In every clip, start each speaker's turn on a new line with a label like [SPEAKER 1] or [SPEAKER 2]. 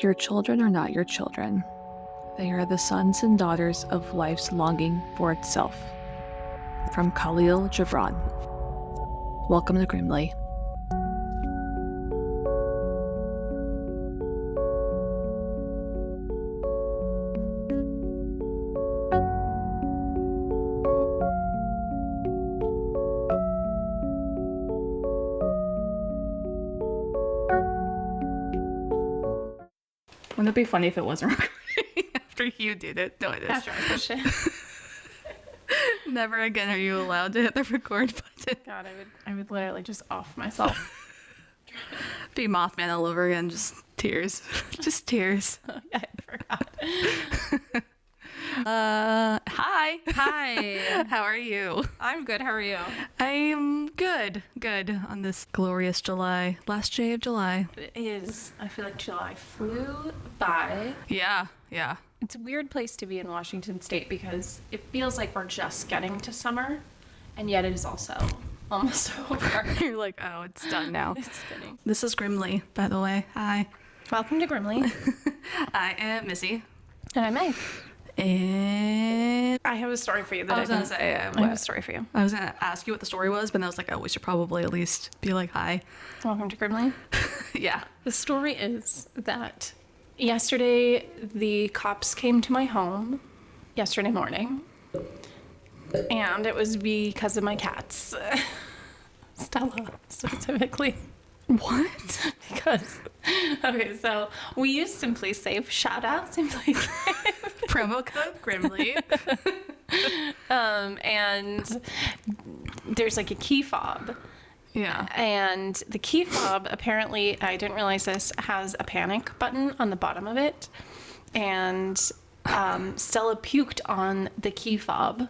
[SPEAKER 1] Your children are not your children. They are the sons and daughters of life's longing for itself. From Khalil Gibran. Welcome to Grimly. Wouldn't it be funny if it wasn't recording after you did it? No, it is.
[SPEAKER 2] After I pushed it.
[SPEAKER 1] Never again are you allowed to hit the record button.
[SPEAKER 2] God, I would literally just off myself.
[SPEAKER 1] Be Mothman all over again, just tears. Just tears.
[SPEAKER 2] Oh, yeah, I forgot.
[SPEAKER 1] Hi.
[SPEAKER 2] Hi.
[SPEAKER 1] How are you?
[SPEAKER 2] I'm good. How are you?
[SPEAKER 1] I'm good. Good on this glorious July. Last day of July.
[SPEAKER 2] It is. I feel like July flew by.
[SPEAKER 1] Yeah.
[SPEAKER 2] It's a weird place to be in Washington State because it feels like we're just getting to summer, and yet it is also almost over.
[SPEAKER 1] You're like, oh, it's done now.
[SPEAKER 2] Just kidding.
[SPEAKER 1] This is Grimly, by the way. Hi.
[SPEAKER 2] Welcome to Grimly.
[SPEAKER 1] I am Missy.
[SPEAKER 2] And I'm May.
[SPEAKER 1] And
[SPEAKER 2] I have a story for you. That
[SPEAKER 1] I was going to say,
[SPEAKER 2] I have a story for you.
[SPEAKER 1] I was going to ask you what the story was, but then I was like, oh, we should probably at least be like, hi.
[SPEAKER 2] Welcome to Grimly.
[SPEAKER 1] Yeah.
[SPEAKER 2] The story is that yesterday the cops came to my home yesterday morning, and it was because of my cats. Stella, specifically.
[SPEAKER 1] What?
[SPEAKER 2] Because, okay, so we use Simply Safe. Shout out Simply Safe.
[SPEAKER 1] Promo code Grimly.
[SPEAKER 2] And there's like a key fob.
[SPEAKER 1] Yeah.
[SPEAKER 2] And the key fob, apparently, I didn't realize this, has a panic button on the bottom of it. And Stella puked on the key fob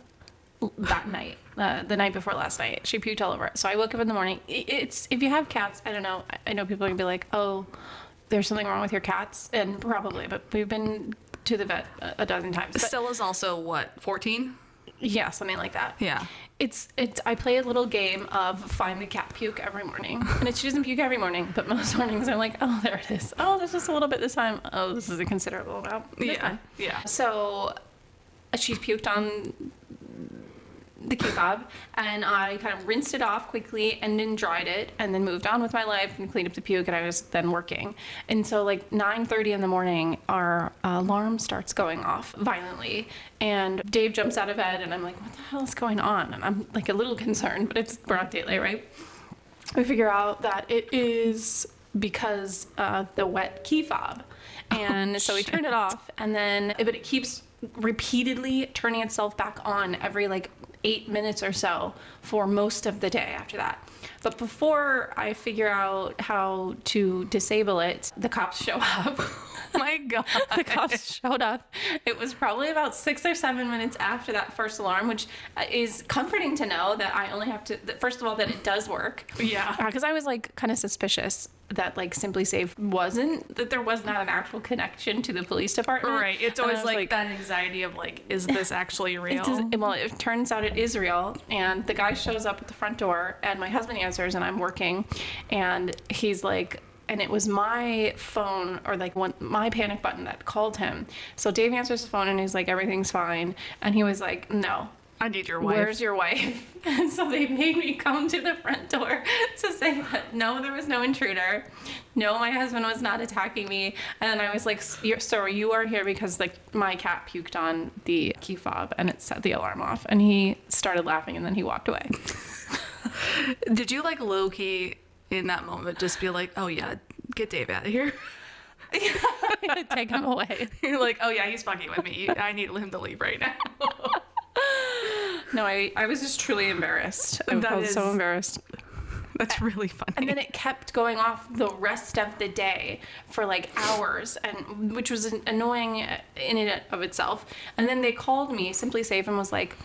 [SPEAKER 2] that night, the night before last night. She puked all over it. So I woke up in the morning. It's, if you have cats, I don't know. I know people are going to be like, oh, there's something wrong with your cats. And probably, but we've been to the vet a dozen times. But
[SPEAKER 1] Stella's also, what, 14?
[SPEAKER 2] yeah, something like that.
[SPEAKER 1] Yeah.
[SPEAKER 2] It's I play a little game of find the cat puke every morning. And she doesn't puke every morning, but most mornings I'm like, oh, there it is. Oh, there's just a little bit this time. Oh, this is a considerable amount. This time.
[SPEAKER 1] Yeah.
[SPEAKER 2] So she's puked on the key fob, and I kind of rinsed it off quickly and then dried it and then moved on with my life and cleaned up the puke, and I was then working. And so like 9:30 in the morning, our alarm starts going off violently, and Dave jumps out of bed, and I'm like, what the hell is going on? And I'm like a little concerned, but it's broad daylight, right? We figure out that it is because the wet key fob. And so we turn it off, and then, but it keeps repeatedly turning itself back on every like 8 minutes or so for most of the day after that. But before I figure out how to disable it, the cops show up.
[SPEAKER 1] Oh my God.
[SPEAKER 2] The cops showed up. It was probably about 6 or 7 minutes after that first alarm, which is comforting to know that I only have to, first of all, that it does work.
[SPEAKER 1] Yeah.
[SPEAKER 2] Because I was like kind of suspicious that like Simply Safe that there was not an actual connection to the police department.
[SPEAKER 1] Right. It's always like that anxiety of like, is this actually real?
[SPEAKER 2] Well, it turns out it is real. And the guy shows up at the front door, and my husband answers, and I'm working, and he's like, and it was my phone or like my panic button that called him. So Dave answers the phone, and he's like, everything's fine. And he was like, no.
[SPEAKER 1] I need your wife.
[SPEAKER 2] Where's your wife? And so they made me come to the front door to say that no, there was no intruder. No, my husband was not attacking me. And I was like, sir, you are here because like my cat puked on the key fob and it set the alarm off. And he started laughing, and then he walked away.
[SPEAKER 1] Did you like low key in that moment just be like, oh yeah, get Dave out of here?
[SPEAKER 2] Take him away.
[SPEAKER 1] You're like, oh yeah, he's fucking with me. I need him to leave right now.
[SPEAKER 2] No, I was just truly embarrassed. I felt so embarrassed.
[SPEAKER 1] That's really funny.
[SPEAKER 2] And then it kept going off the rest of the day for like hours, and which was annoying in and of itself. And then they called me, Simply Safe, and was like,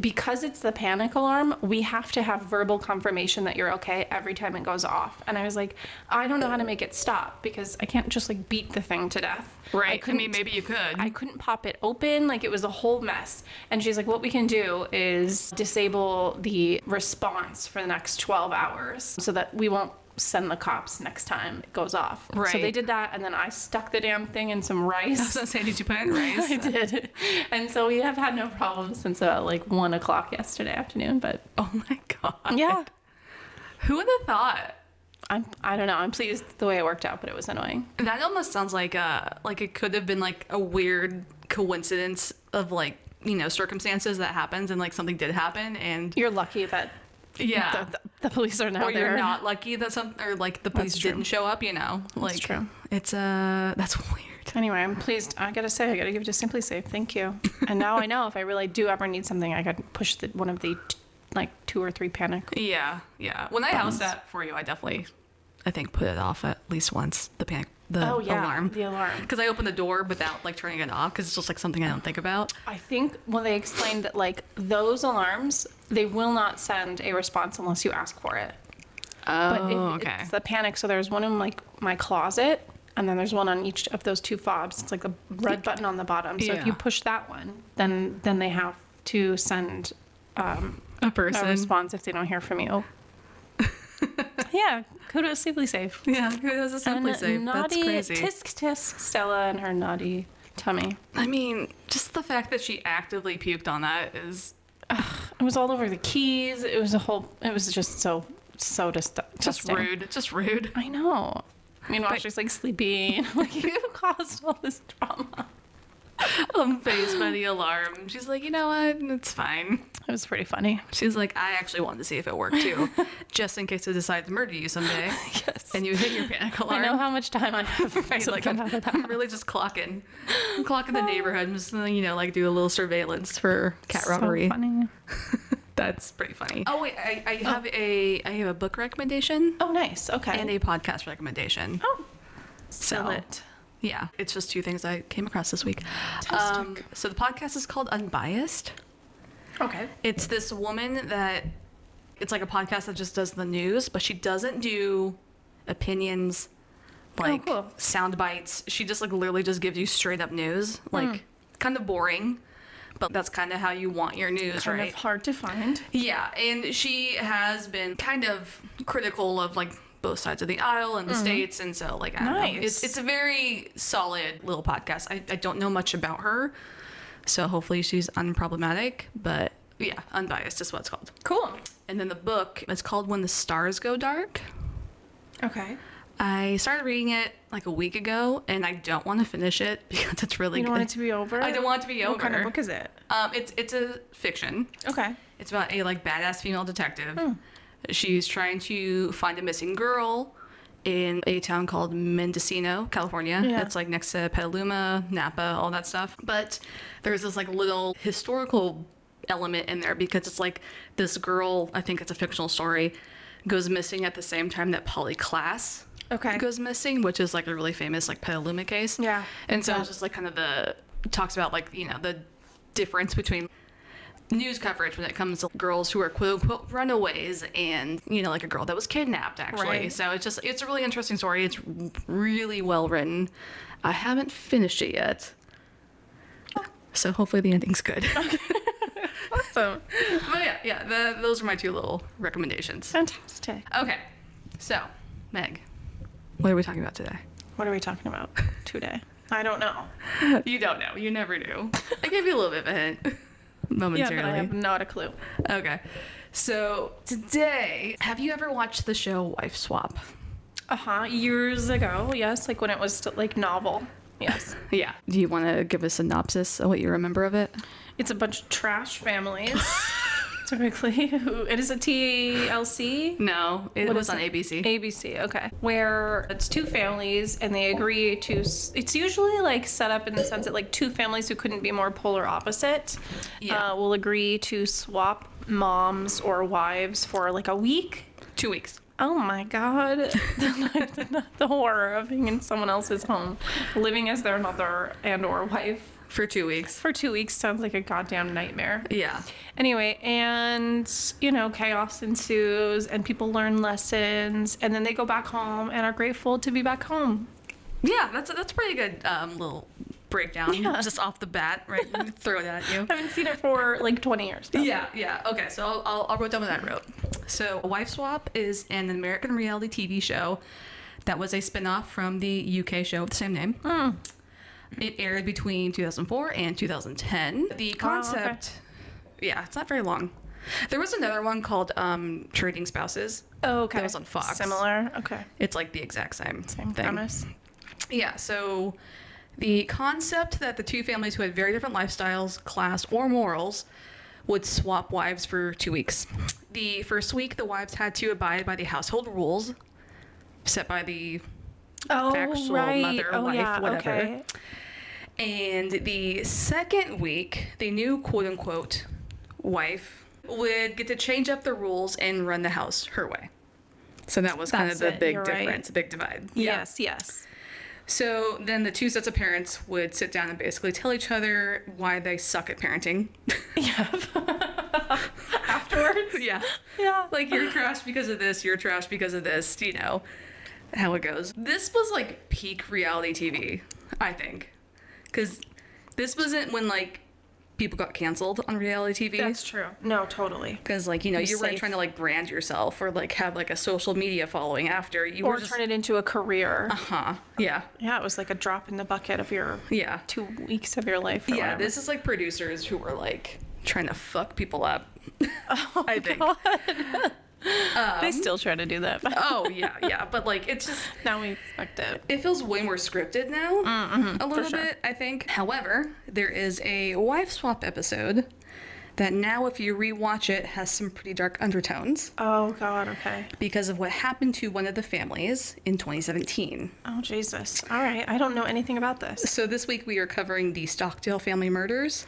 [SPEAKER 2] because it's the panic alarm, we have to have verbal confirmation that you're okay every time it goes off. And I was like, I don't know how to make it stop because I can't just like beat the thing to death.
[SPEAKER 1] Right. I mean, maybe you could.
[SPEAKER 2] I couldn't pop it open. Like, it was a whole mess. And she's like, what we can do is disable the response for the next 12 hours so that we won't send the cops next time it goes off.
[SPEAKER 3] Right.
[SPEAKER 2] So they did that, and then I stuck the damn thing in some rice.
[SPEAKER 3] I was gonna say, did you put it in rice?
[SPEAKER 2] I did. And so we have had no problems since about like 1 o'clock yesterday afternoon, but
[SPEAKER 3] Oh my god.
[SPEAKER 2] yeah.
[SPEAKER 3] Who would have thought?
[SPEAKER 2] I don't know. I'm pleased the way it worked out, but it was annoying.
[SPEAKER 3] That almost sounds like it could have been like a weird coincidence of like, you know, circumstances that happens and like something did happen and
[SPEAKER 2] You're lucky that
[SPEAKER 3] yeah.
[SPEAKER 2] the police are now
[SPEAKER 3] Or
[SPEAKER 2] there.
[SPEAKER 3] you're not lucky that the police
[SPEAKER 2] That's true.
[SPEAKER 3] didn't show up, you know. Like
[SPEAKER 2] That's true.
[SPEAKER 3] It's that's weird.
[SPEAKER 2] Anyway, I'm pleased. I gotta say, I gotta give it to Simply Safe. Thank you. And now I know if I really do ever need something, I could push one of the like 2 or 3 panic.
[SPEAKER 3] Yeah, yeah. When I house that for you, I think put it off at least once, the alarm.
[SPEAKER 2] The alarm.
[SPEAKER 3] Because I open the door without like turning it off because it's just like something I don't think about.
[SPEAKER 2] I think when they explained that like those alarms, they will not send a response unless you ask for it.
[SPEAKER 3] Oh,
[SPEAKER 2] But
[SPEAKER 3] okay.
[SPEAKER 2] it's the panic. So there's one in like my closet, and then there's one on each of those 2 fobs. It's like the red button on the bottom. So if you
[SPEAKER 3] Yeah.
[SPEAKER 2] push that one, then they have to send
[SPEAKER 3] A
[SPEAKER 2] a
[SPEAKER 3] person.
[SPEAKER 2] response if they don't hear from you. Yeah, kudos, Simply Safe.
[SPEAKER 3] Yeah, it was a Simply
[SPEAKER 2] And
[SPEAKER 3] Safe. That's
[SPEAKER 2] naughty
[SPEAKER 3] crazy.
[SPEAKER 2] tisk Stella and her naughty tummy.
[SPEAKER 3] I mean, just the fact that she actively puked on that is
[SPEAKER 2] It was all over the keys. It was just so disgusting.
[SPEAKER 3] just rude. Just rude.
[SPEAKER 2] I know. Meanwhile, she's like sleeping. Like, you caused all this drama.
[SPEAKER 3] I'm faced by the alarm. She's like, you know what? It's fine.
[SPEAKER 2] It was pretty funny.
[SPEAKER 3] She's like, I actually wanted to see if it worked too, just in case I decide to murder you someday.
[SPEAKER 2] Yes.
[SPEAKER 3] And you hit your panic alarm.
[SPEAKER 2] I know how much time I have
[SPEAKER 3] Right,
[SPEAKER 2] to
[SPEAKER 3] like
[SPEAKER 2] come out of that.
[SPEAKER 3] I'm really just clocking the neighborhood. I'm just you know, like do a little surveillance for cat robbery.
[SPEAKER 2] So funny.
[SPEAKER 3] That's pretty funny. Oh wait, I have a book recommendation
[SPEAKER 2] Oh, nice. Okay.
[SPEAKER 3] and a podcast recommendation.
[SPEAKER 2] oh, sell
[SPEAKER 3] So-
[SPEAKER 2] it.
[SPEAKER 3] Yeah, it's just 2 things I came across this week.
[SPEAKER 2] Fantastic.
[SPEAKER 3] So the podcast is called Unbiased.
[SPEAKER 2] Okay.
[SPEAKER 3] It's this woman that it's like a podcast that just does the news, but she doesn't do opinions like
[SPEAKER 2] cool.
[SPEAKER 3] sound bites. She just like literally just gives you straight up news, like kind of boring, but that's kind of how you want your news,
[SPEAKER 2] Kind
[SPEAKER 3] right?
[SPEAKER 2] of hard to find.
[SPEAKER 3] Yeah, and she has been kind of critical of like both sides of the aisle in the States, and so like I don't know.
[SPEAKER 2] Nice.
[SPEAKER 3] It's a very solid little podcast. I don't know much about her, so hopefully she's unproblematic, but yeah, Unbiased is what it's called.
[SPEAKER 2] Cool.
[SPEAKER 3] And then the book is called When the Stars Go Dark.
[SPEAKER 2] Okay.
[SPEAKER 3] I started reading it like a week ago, and I don't want to finish it because it's really
[SPEAKER 2] You
[SPEAKER 3] good.
[SPEAKER 2] don't want it to be over?
[SPEAKER 3] I don't want it to be over.
[SPEAKER 2] What kind of book is it?
[SPEAKER 3] It's a fiction.
[SPEAKER 2] Okay.
[SPEAKER 3] It's about a like badass female detective. She's trying to find a missing girl in a town called Mendocino, California.
[SPEAKER 2] Yeah.
[SPEAKER 3] It's like next to Petaluma, Napa, all that stuff. But there's this like little historical element in there because it's like this girl, I think it's a fictional story, goes missing at the same time that Polly Klaas
[SPEAKER 2] Okay.
[SPEAKER 3] goes missing, which is like a really famous like Petaluma case.
[SPEAKER 2] Yeah.
[SPEAKER 3] And so
[SPEAKER 2] Yeah.
[SPEAKER 3] it's just like kind of talks about like, you know, the difference between news coverage when it comes to girls who are quote unquote runaways and, you know, like a girl that was kidnapped actually.
[SPEAKER 2] Right.
[SPEAKER 3] So it's a really interesting story. It's really well written. I haven't finished it yet. So hopefully the ending's good.
[SPEAKER 2] Awesome.
[SPEAKER 3] But yeah, those are my 2 little recommendations.
[SPEAKER 2] Fantastic.
[SPEAKER 3] Okay. So, Meg, what are we talking about today?
[SPEAKER 2] What are we talking about today? I don't know.
[SPEAKER 3] You don't know. You never do. I gave you a little bit of a hint
[SPEAKER 2] Yeah,
[SPEAKER 3] momentarily.
[SPEAKER 2] but I have not a clue.
[SPEAKER 3] Okay. So today, have you ever watched the show Wife Swap?
[SPEAKER 2] Years ago, yes, like when it was still, like novel. Yes.
[SPEAKER 3] Yeah. Do you want to give a synopsis of what you remember of it?
[SPEAKER 2] It's a bunch of trash families, typically. It is a TLC.
[SPEAKER 3] No, it
[SPEAKER 2] What
[SPEAKER 3] was
[SPEAKER 2] is
[SPEAKER 3] on
[SPEAKER 2] it?
[SPEAKER 3] ABC.
[SPEAKER 2] ABC, okay. Where it's 2 families and they agree to, it's usually like set up in the sense that like 2 families who couldn't be more polar opposite
[SPEAKER 3] Yeah.
[SPEAKER 2] will agree to swap moms or wives for like a week.
[SPEAKER 3] 2 weeks.
[SPEAKER 2] Oh my God. The horror of being in someone else's home, living as their mother and or wife
[SPEAKER 3] For 2 weeks.
[SPEAKER 2] for 2 weeks sounds like a goddamn nightmare.
[SPEAKER 3] Yeah.
[SPEAKER 2] Anyway, and you know, chaos ensues and people learn lessons and then they go back home and are grateful to be back home.
[SPEAKER 3] Yeah, that's a pretty good little breakdown just off the bat, right? Throw it at you.
[SPEAKER 2] I haven't seen it for like 20 years. Though.
[SPEAKER 3] Yeah. Okay, so I'll write down what I wrote. So Wife Swap is an American reality TV show that was a spin-off from the UK show of the same name. It aired between 2004 and 2010. The concept, yeah, it's not very long. There was another one called Trading Spouses.
[SPEAKER 2] Oh, okay.
[SPEAKER 3] That was on Fox.
[SPEAKER 2] Similar. Okay.
[SPEAKER 3] It's like the exact same thing.
[SPEAKER 2] Premise.
[SPEAKER 3] Yeah, so the concept that the two families who had very different lifestyles, class, or morals would swap wives for 2 weeks. The first week, the wives had to abide by the household rules set by the actual mother, wife, whatever.
[SPEAKER 2] Okay.
[SPEAKER 3] And the second week, the new quote-unquote wife would get to change up the rules and run the house her way. So that was kind of the big difference, big divide.
[SPEAKER 2] Yes, yes.
[SPEAKER 3] So then the two sets of parents would sit down and basically tell each other why they suck at parenting.
[SPEAKER 2] Yeah. Afterwards?
[SPEAKER 3] Yeah.
[SPEAKER 2] Yeah.
[SPEAKER 3] Like, you're trash because of this, you're trash because of this, you know, how it goes. This was like peak reality TV, I think. Because this wasn't when, like, people got canceled on reality TV.
[SPEAKER 2] That's true. No, totally.
[SPEAKER 3] Because, like, you know, you weren't trying to, like, brand yourself or, like, have, like, a social media following after. You were just...
[SPEAKER 2] turn it into a career.
[SPEAKER 3] Uh-huh. Yeah.
[SPEAKER 2] Yeah, it was like a drop in the bucket of your 2 weeks of your life.
[SPEAKER 3] Yeah, this is, like, producers who were, like, trying to fuck people up.
[SPEAKER 2] Oh,
[SPEAKER 3] I think.
[SPEAKER 2] God. They still try to do that.
[SPEAKER 3] Oh, yeah. But, like, it's just...
[SPEAKER 2] Now we expect it.
[SPEAKER 3] It feels way more scripted now, a little bit, I think. However, there is a wife swap episode that now, if you rewatch it, has some pretty dark undertones.
[SPEAKER 2] Oh, God, okay.
[SPEAKER 3] Because of what happened to one of the families in 2017.
[SPEAKER 2] Oh, Jesus. All right, I don't know anything about this.
[SPEAKER 3] So this week we are covering the Stockdale family murders,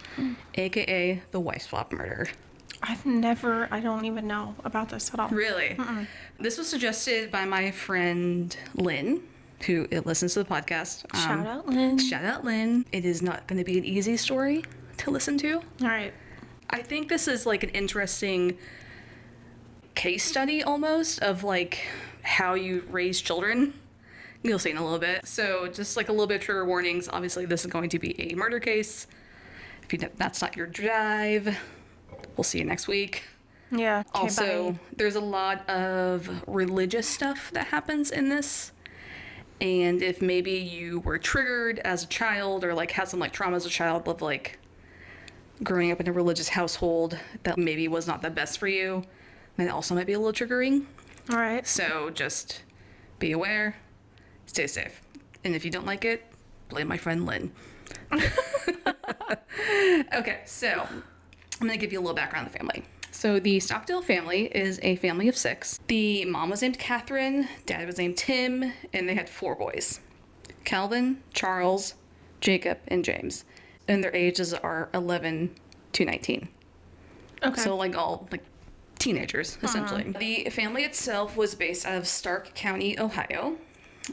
[SPEAKER 3] aka the wife swap murder.
[SPEAKER 2] I don't even know about this at all.
[SPEAKER 3] Really? This was suggested by my friend Lynn, who listens to the podcast.
[SPEAKER 2] Shout out, Lynn.
[SPEAKER 3] Shout out, Lynn. It is not going to be an easy story to listen to.
[SPEAKER 2] All right.
[SPEAKER 3] I think this is like an interesting case study almost of like how you raise children. You'll see in a little bit. So just like a little bit of trigger warnings. Obviously, this is going to be a murder case. If that's not your drive, we'll see you next week.
[SPEAKER 2] Yeah. Okay,
[SPEAKER 3] Also,
[SPEAKER 2] bye.
[SPEAKER 3] there's a lot of religious stuff that happens in this. And if maybe you were triggered as a child or like had some like trauma as a child of like growing up in a religious household that maybe was not the best for you, then it also might be a little triggering.
[SPEAKER 2] All right.
[SPEAKER 3] So just be aware, stay safe. And if you don't like it, blame my friend Lynn. Okay, so I'm going to give you a little background on the family. So the Stockdale family is a family of 6. The mom was named Catherine, dad was named Tim, and they had 4 boys. Calvin, Charles, Jacob, and James. And their ages are 11 to 19.
[SPEAKER 2] Okay.
[SPEAKER 3] So like all like teenagers, essentially. The family itself was based out of Stark County, Ohio.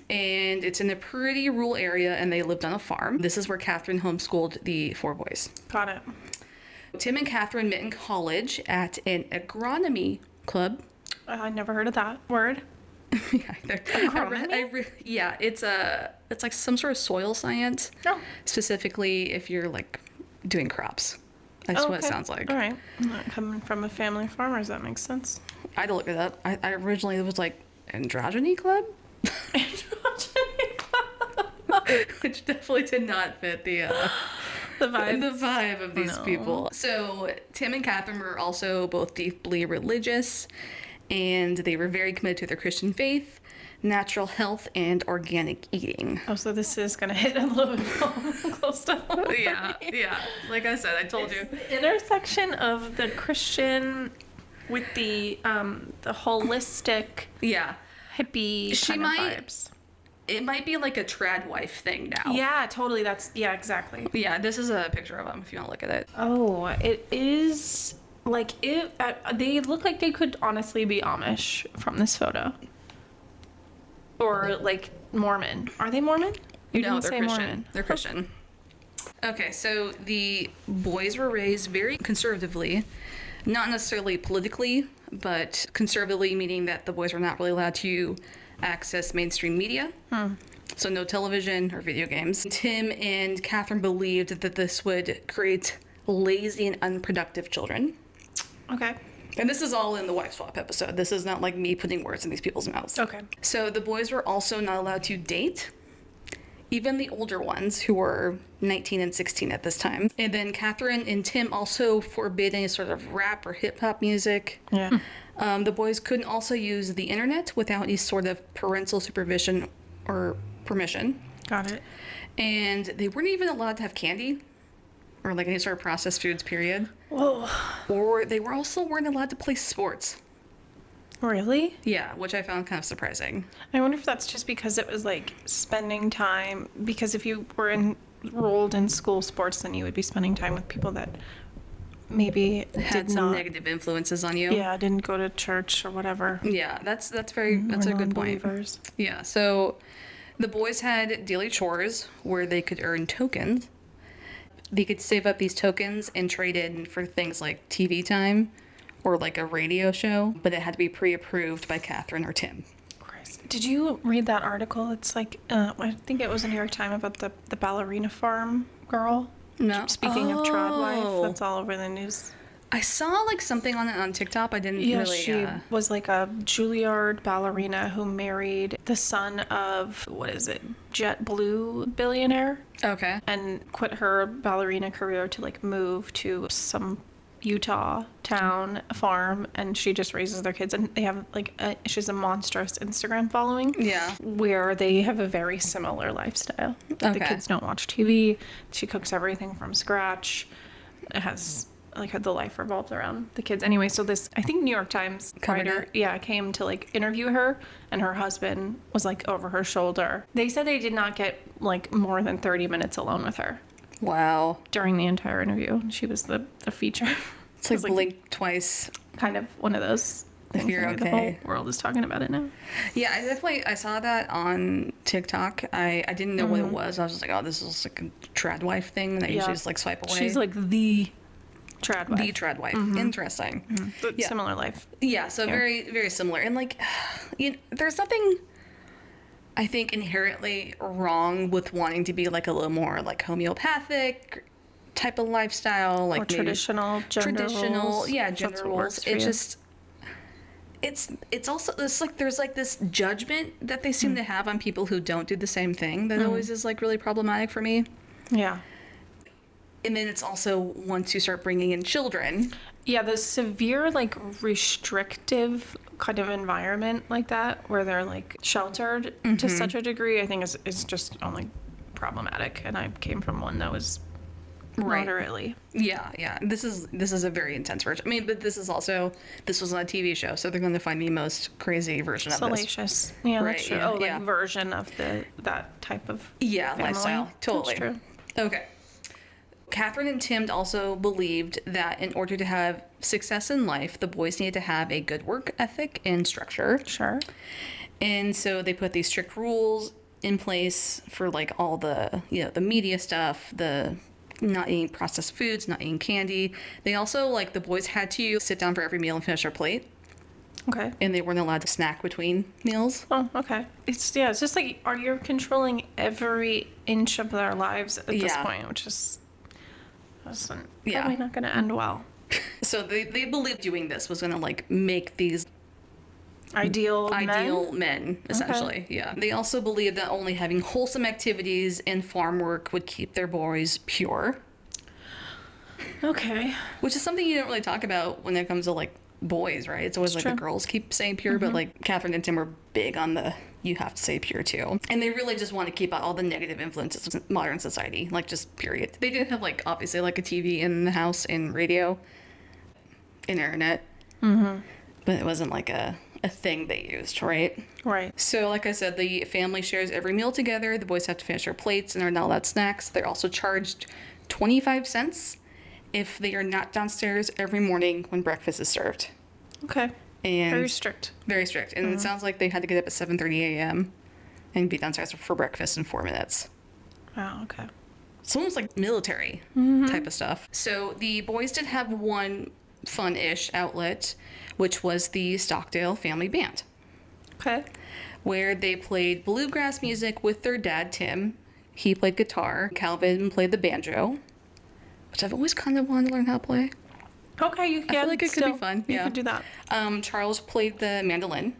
[SPEAKER 3] And it's in a pretty rural area, and they lived on a farm. This is where Catherine homeschooled the 4 boys.
[SPEAKER 2] Got it.
[SPEAKER 3] Tim and Catherine met in college at an agronomy club.
[SPEAKER 2] I never heard of that word.
[SPEAKER 3] Yeah, it's like some sort of soil science.
[SPEAKER 2] Oh.
[SPEAKER 3] Specifically, if you're like doing crops. That's what it sounds like.
[SPEAKER 2] All right. Not coming from a family of farmers, that makes sense.
[SPEAKER 3] I had to look it up. I originally it was like androgyny club. Which definitely did not fit the vibe of these people. So Tim and Catherine were also both deeply religious, and they were very committed to their Christian faith, natural health, and organic eating.
[SPEAKER 2] Oh, so this is going to hit a little bit close to home.
[SPEAKER 3] Yeah. Like I said, I told you.
[SPEAKER 2] The intersection of the Christian with the holistic hippie kind of vibes.
[SPEAKER 3] It might be like a trad wife thing now.
[SPEAKER 2] Yeah, totally. Exactly.
[SPEAKER 3] Yeah, this is a picture of them if you want to look at it.
[SPEAKER 2] Oh, it is like it. They look like they could honestly be Amish from this photo, or like Mormon. Are they Mormon?
[SPEAKER 3] No, they're Christian. Mormon. They're Christian. Okay, so the boys were raised very conservatively, not necessarily politically, but conservatively meaning that the boys were not really allowed to access mainstream media. So no television or video games. Tim and Catherine believed that this would create lazy and unproductive children.
[SPEAKER 2] Okay.
[SPEAKER 3] And this is all in the wife swap episode. This is not like me putting words in these people's mouths.
[SPEAKER 2] Okay.
[SPEAKER 3] So the boys were also not allowed to date, even the older ones who were 19 and 16 at this time. And then Catherine and Tim also forbid any sort of rap or hip hop music.
[SPEAKER 2] Yeah.
[SPEAKER 3] The boys couldn't also use the internet without any sort of parental supervision or permission.
[SPEAKER 2] Got it.
[SPEAKER 3] And they weren't even allowed to have candy or like any sort of processed foods, period.
[SPEAKER 2] Whoa.
[SPEAKER 3] Or they weren't allowed to play sports.
[SPEAKER 2] Really?
[SPEAKER 3] Yeah, which I found kind of surprising.
[SPEAKER 2] I wonder if that's just because it was like spending time, because if you were enrolled in school sports, then you would be spending time with people that maybe
[SPEAKER 3] Had
[SPEAKER 2] did
[SPEAKER 3] some
[SPEAKER 2] not,
[SPEAKER 3] negative influences on you.
[SPEAKER 2] yeah, didn't go to church or whatever.
[SPEAKER 3] Yeah, that's a good point.
[SPEAKER 2] Non-believers.
[SPEAKER 3] Yeah, so the boys had daily chores where they could earn tokens. They could save up these tokens and trade in for things like TV time or like a radio show, but it had to be pre-approved by Catherine or Tim.
[SPEAKER 2] Christ. Did you read that article? It's like, I think it was a New York Times about the ballerina farm girl.
[SPEAKER 3] No.
[SPEAKER 2] Speaking of trad wife, that's all over the news.
[SPEAKER 3] I saw like something on it on TikTok. I didn't
[SPEAKER 2] Yeah,
[SPEAKER 3] really.
[SPEAKER 2] she was like a Juilliard ballerina who married the son of, what is it, JetBlue billionaire,
[SPEAKER 3] Okay.
[SPEAKER 2] and quit her ballerina career to like move to some Utah town farm, and she just raises their kids, and they have like she's a monstrous Instagram following.
[SPEAKER 3] Yeah.
[SPEAKER 2] Where they have a very similar lifestyle. The
[SPEAKER 3] Okay.
[SPEAKER 2] kids don't watch TV. She cooks everything from scratch. It has like the life revolves around the kids. Anyway, so this, I think New York Times
[SPEAKER 3] Covered
[SPEAKER 2] writer,
[SPEAKER 3] it?
[SPEAKER 2] came to like interview her, and her husband was like over her shoulder. They said they did not get like more than 30 minutes alone with her
[SPEAKER 3] Wow.
[SPEAKER 2] during the entire interview. She was the feature.
[SPEAKER 3] It's like
[SPEAKER 2] It was,
[SPEAKER 3] blink twice.
[SPEAKER 2] kind of one of those things.
[SPEAKER 3] you're
[SPEAKER 2] where The
[SPEAKER 3] okay.
[SPEAKER 2] whole world is talking about it now.
[SPEAKER 3] Yeah, I saw that on TikTok. I didn't know what it was. I was just like, oh, this is like a trad wife thing. And I usually just like swipe away.
[SPEAKER 2] She's like the trad wife.
[SPEAKER 3] the trad wife. Interesting.
[SPEAKER 2] But
[SPEAKER 3] Yeah.
[SPEAKER 2] similar life.
[SPEAKER 3] Yeah, so very, very similar. And like, there's nothing, I think, inherently wrong with wanting to be like a little more like homeopathic type of lifestyle, like
[SPEAKER 2] Or
[SPEAKER 3] maybe
[SPEAKER 2] traditional gender roles.
[SPEAKER 3] yeah,
[SPEAKER 2] if that's
[SPEAKER 3] gender
[SPEAKER 2] what
[SPEAKER 3] roles.
[SPEAKER 2] works for
[SPEAKER 3] It
[SPEAKER 2] you.
[SPEAKER 3] just, it's also, it's like there's like this judgment that they seem to have on people who don't do the same thing that always is like really problematic for me.
[SPEAKER 2] Yeah.
[SPEAKER 3] And then it's also once you start bringing in children.
[SPEAKER 2] Yeah, the severe, like, restrictive kind of environment like that, where they're, like, sheltered to such a degree, I think is just only problematic. And I came from one that was moderately.
[SPEAKER 3] Yeah. This is a very intense version. I mean, but this was on a TV show, so they're going to find the most crazy version of this.
[SPEAKER 2] Salacious. Yeah,
[SPEAKER 3] Right,
[SPEAKER 2] that's true.
[SPEAKER 3] yeah,
[SPEAKER 2] Oh, like,
[SPEAKER 3] yeah.
[SPEAKER 2] version of that type of family.
[SPEAKER 3] Lifestyle. Totally.
[SPEAKER 2] That's true.
[SPEAKER 3] Okay. Catherine and Tim also believed that in order to have success in life, the boys needed to have a good work ethic and structure.
[SPEAKER 2] Sure.
[SPEAKER 3] And so they put these strict rules in place for like all the, the media stuff, the not eating processed foods, not eating candy. They also, like, the boys had to sit down for every meal and finish their plate,
[SPEAKER 2] Okay.
[SPEAKER 3] and they weren't allowed to snack between meals.
[SPEAKER 2] Oh, okay. It's just like, you're controlling every inch of their lives at this
[SPEAKER 3] Yeah.
[SPEAKER 2] point, which is probably
[SPEAKER 3] Yeah.
[SPEAKER 2] not going to end well.
[SPEAKER 3] So they believed doing this was going to, like, make these
[SPEAKER 2] Ideal
[SPEAKER 3] men, essentially. Yeah. They also believed that only having wholesome activities and farm work would keep their boys pure,
[SPEAKER 2] Okay.
[SPEAKER 3] which is something you don't really talk about when it comes to, like, boys, right? It's always like
[SPEAKER 2] true.
[SPEAKER 3] the girls keep saying pure, but like Catherine and Tim were big on the you have to say pure too. And they really just want to keep out all the negative influences of modern society, like just period. They didn't have like obviously like a TV in the house and radio and internet, but it wasn't like a thing they used, right?
[SPEAKER 2] Right.
[SPEAKER 3] So like I said, the family shares every meal together. The boys have to finish their plates and are not allowed snacks. They're also charged 25 cents if they are not downstairs every morning when breakfast is served.
[SPEAKER 2] Okay.
[SPEAKER 3] And
[SPEAKER 2] Very strict.
[SPEAKER 3] Very strict. And it sounds like they had to get up at 7:30 a.m. and be downstairs for breakfast in 4 minutes.
[SPEAKER 2] Wow. Okay.
[SPEAKER 3] It's almost like military type of stuff. So the boys did have one fun-ish outlet, which was the Stockdale Family Band.
[SPEAKER 2] Okay.
[SPEAKER 3] where they played bluegrass music with their dad, Tim. He played guitar. Calvin played the banjo, which I've always kind of wanted to learn how to play.
[SPEAKER 2] Okay, you
[SPEAKER 3] I feel like it could be fun.
[SPEAKER 2] You
[SPEAKER 3] Yeah.
[SPEAKER 2] could do that.
[SPEAKER 3] Charles played the mandolin.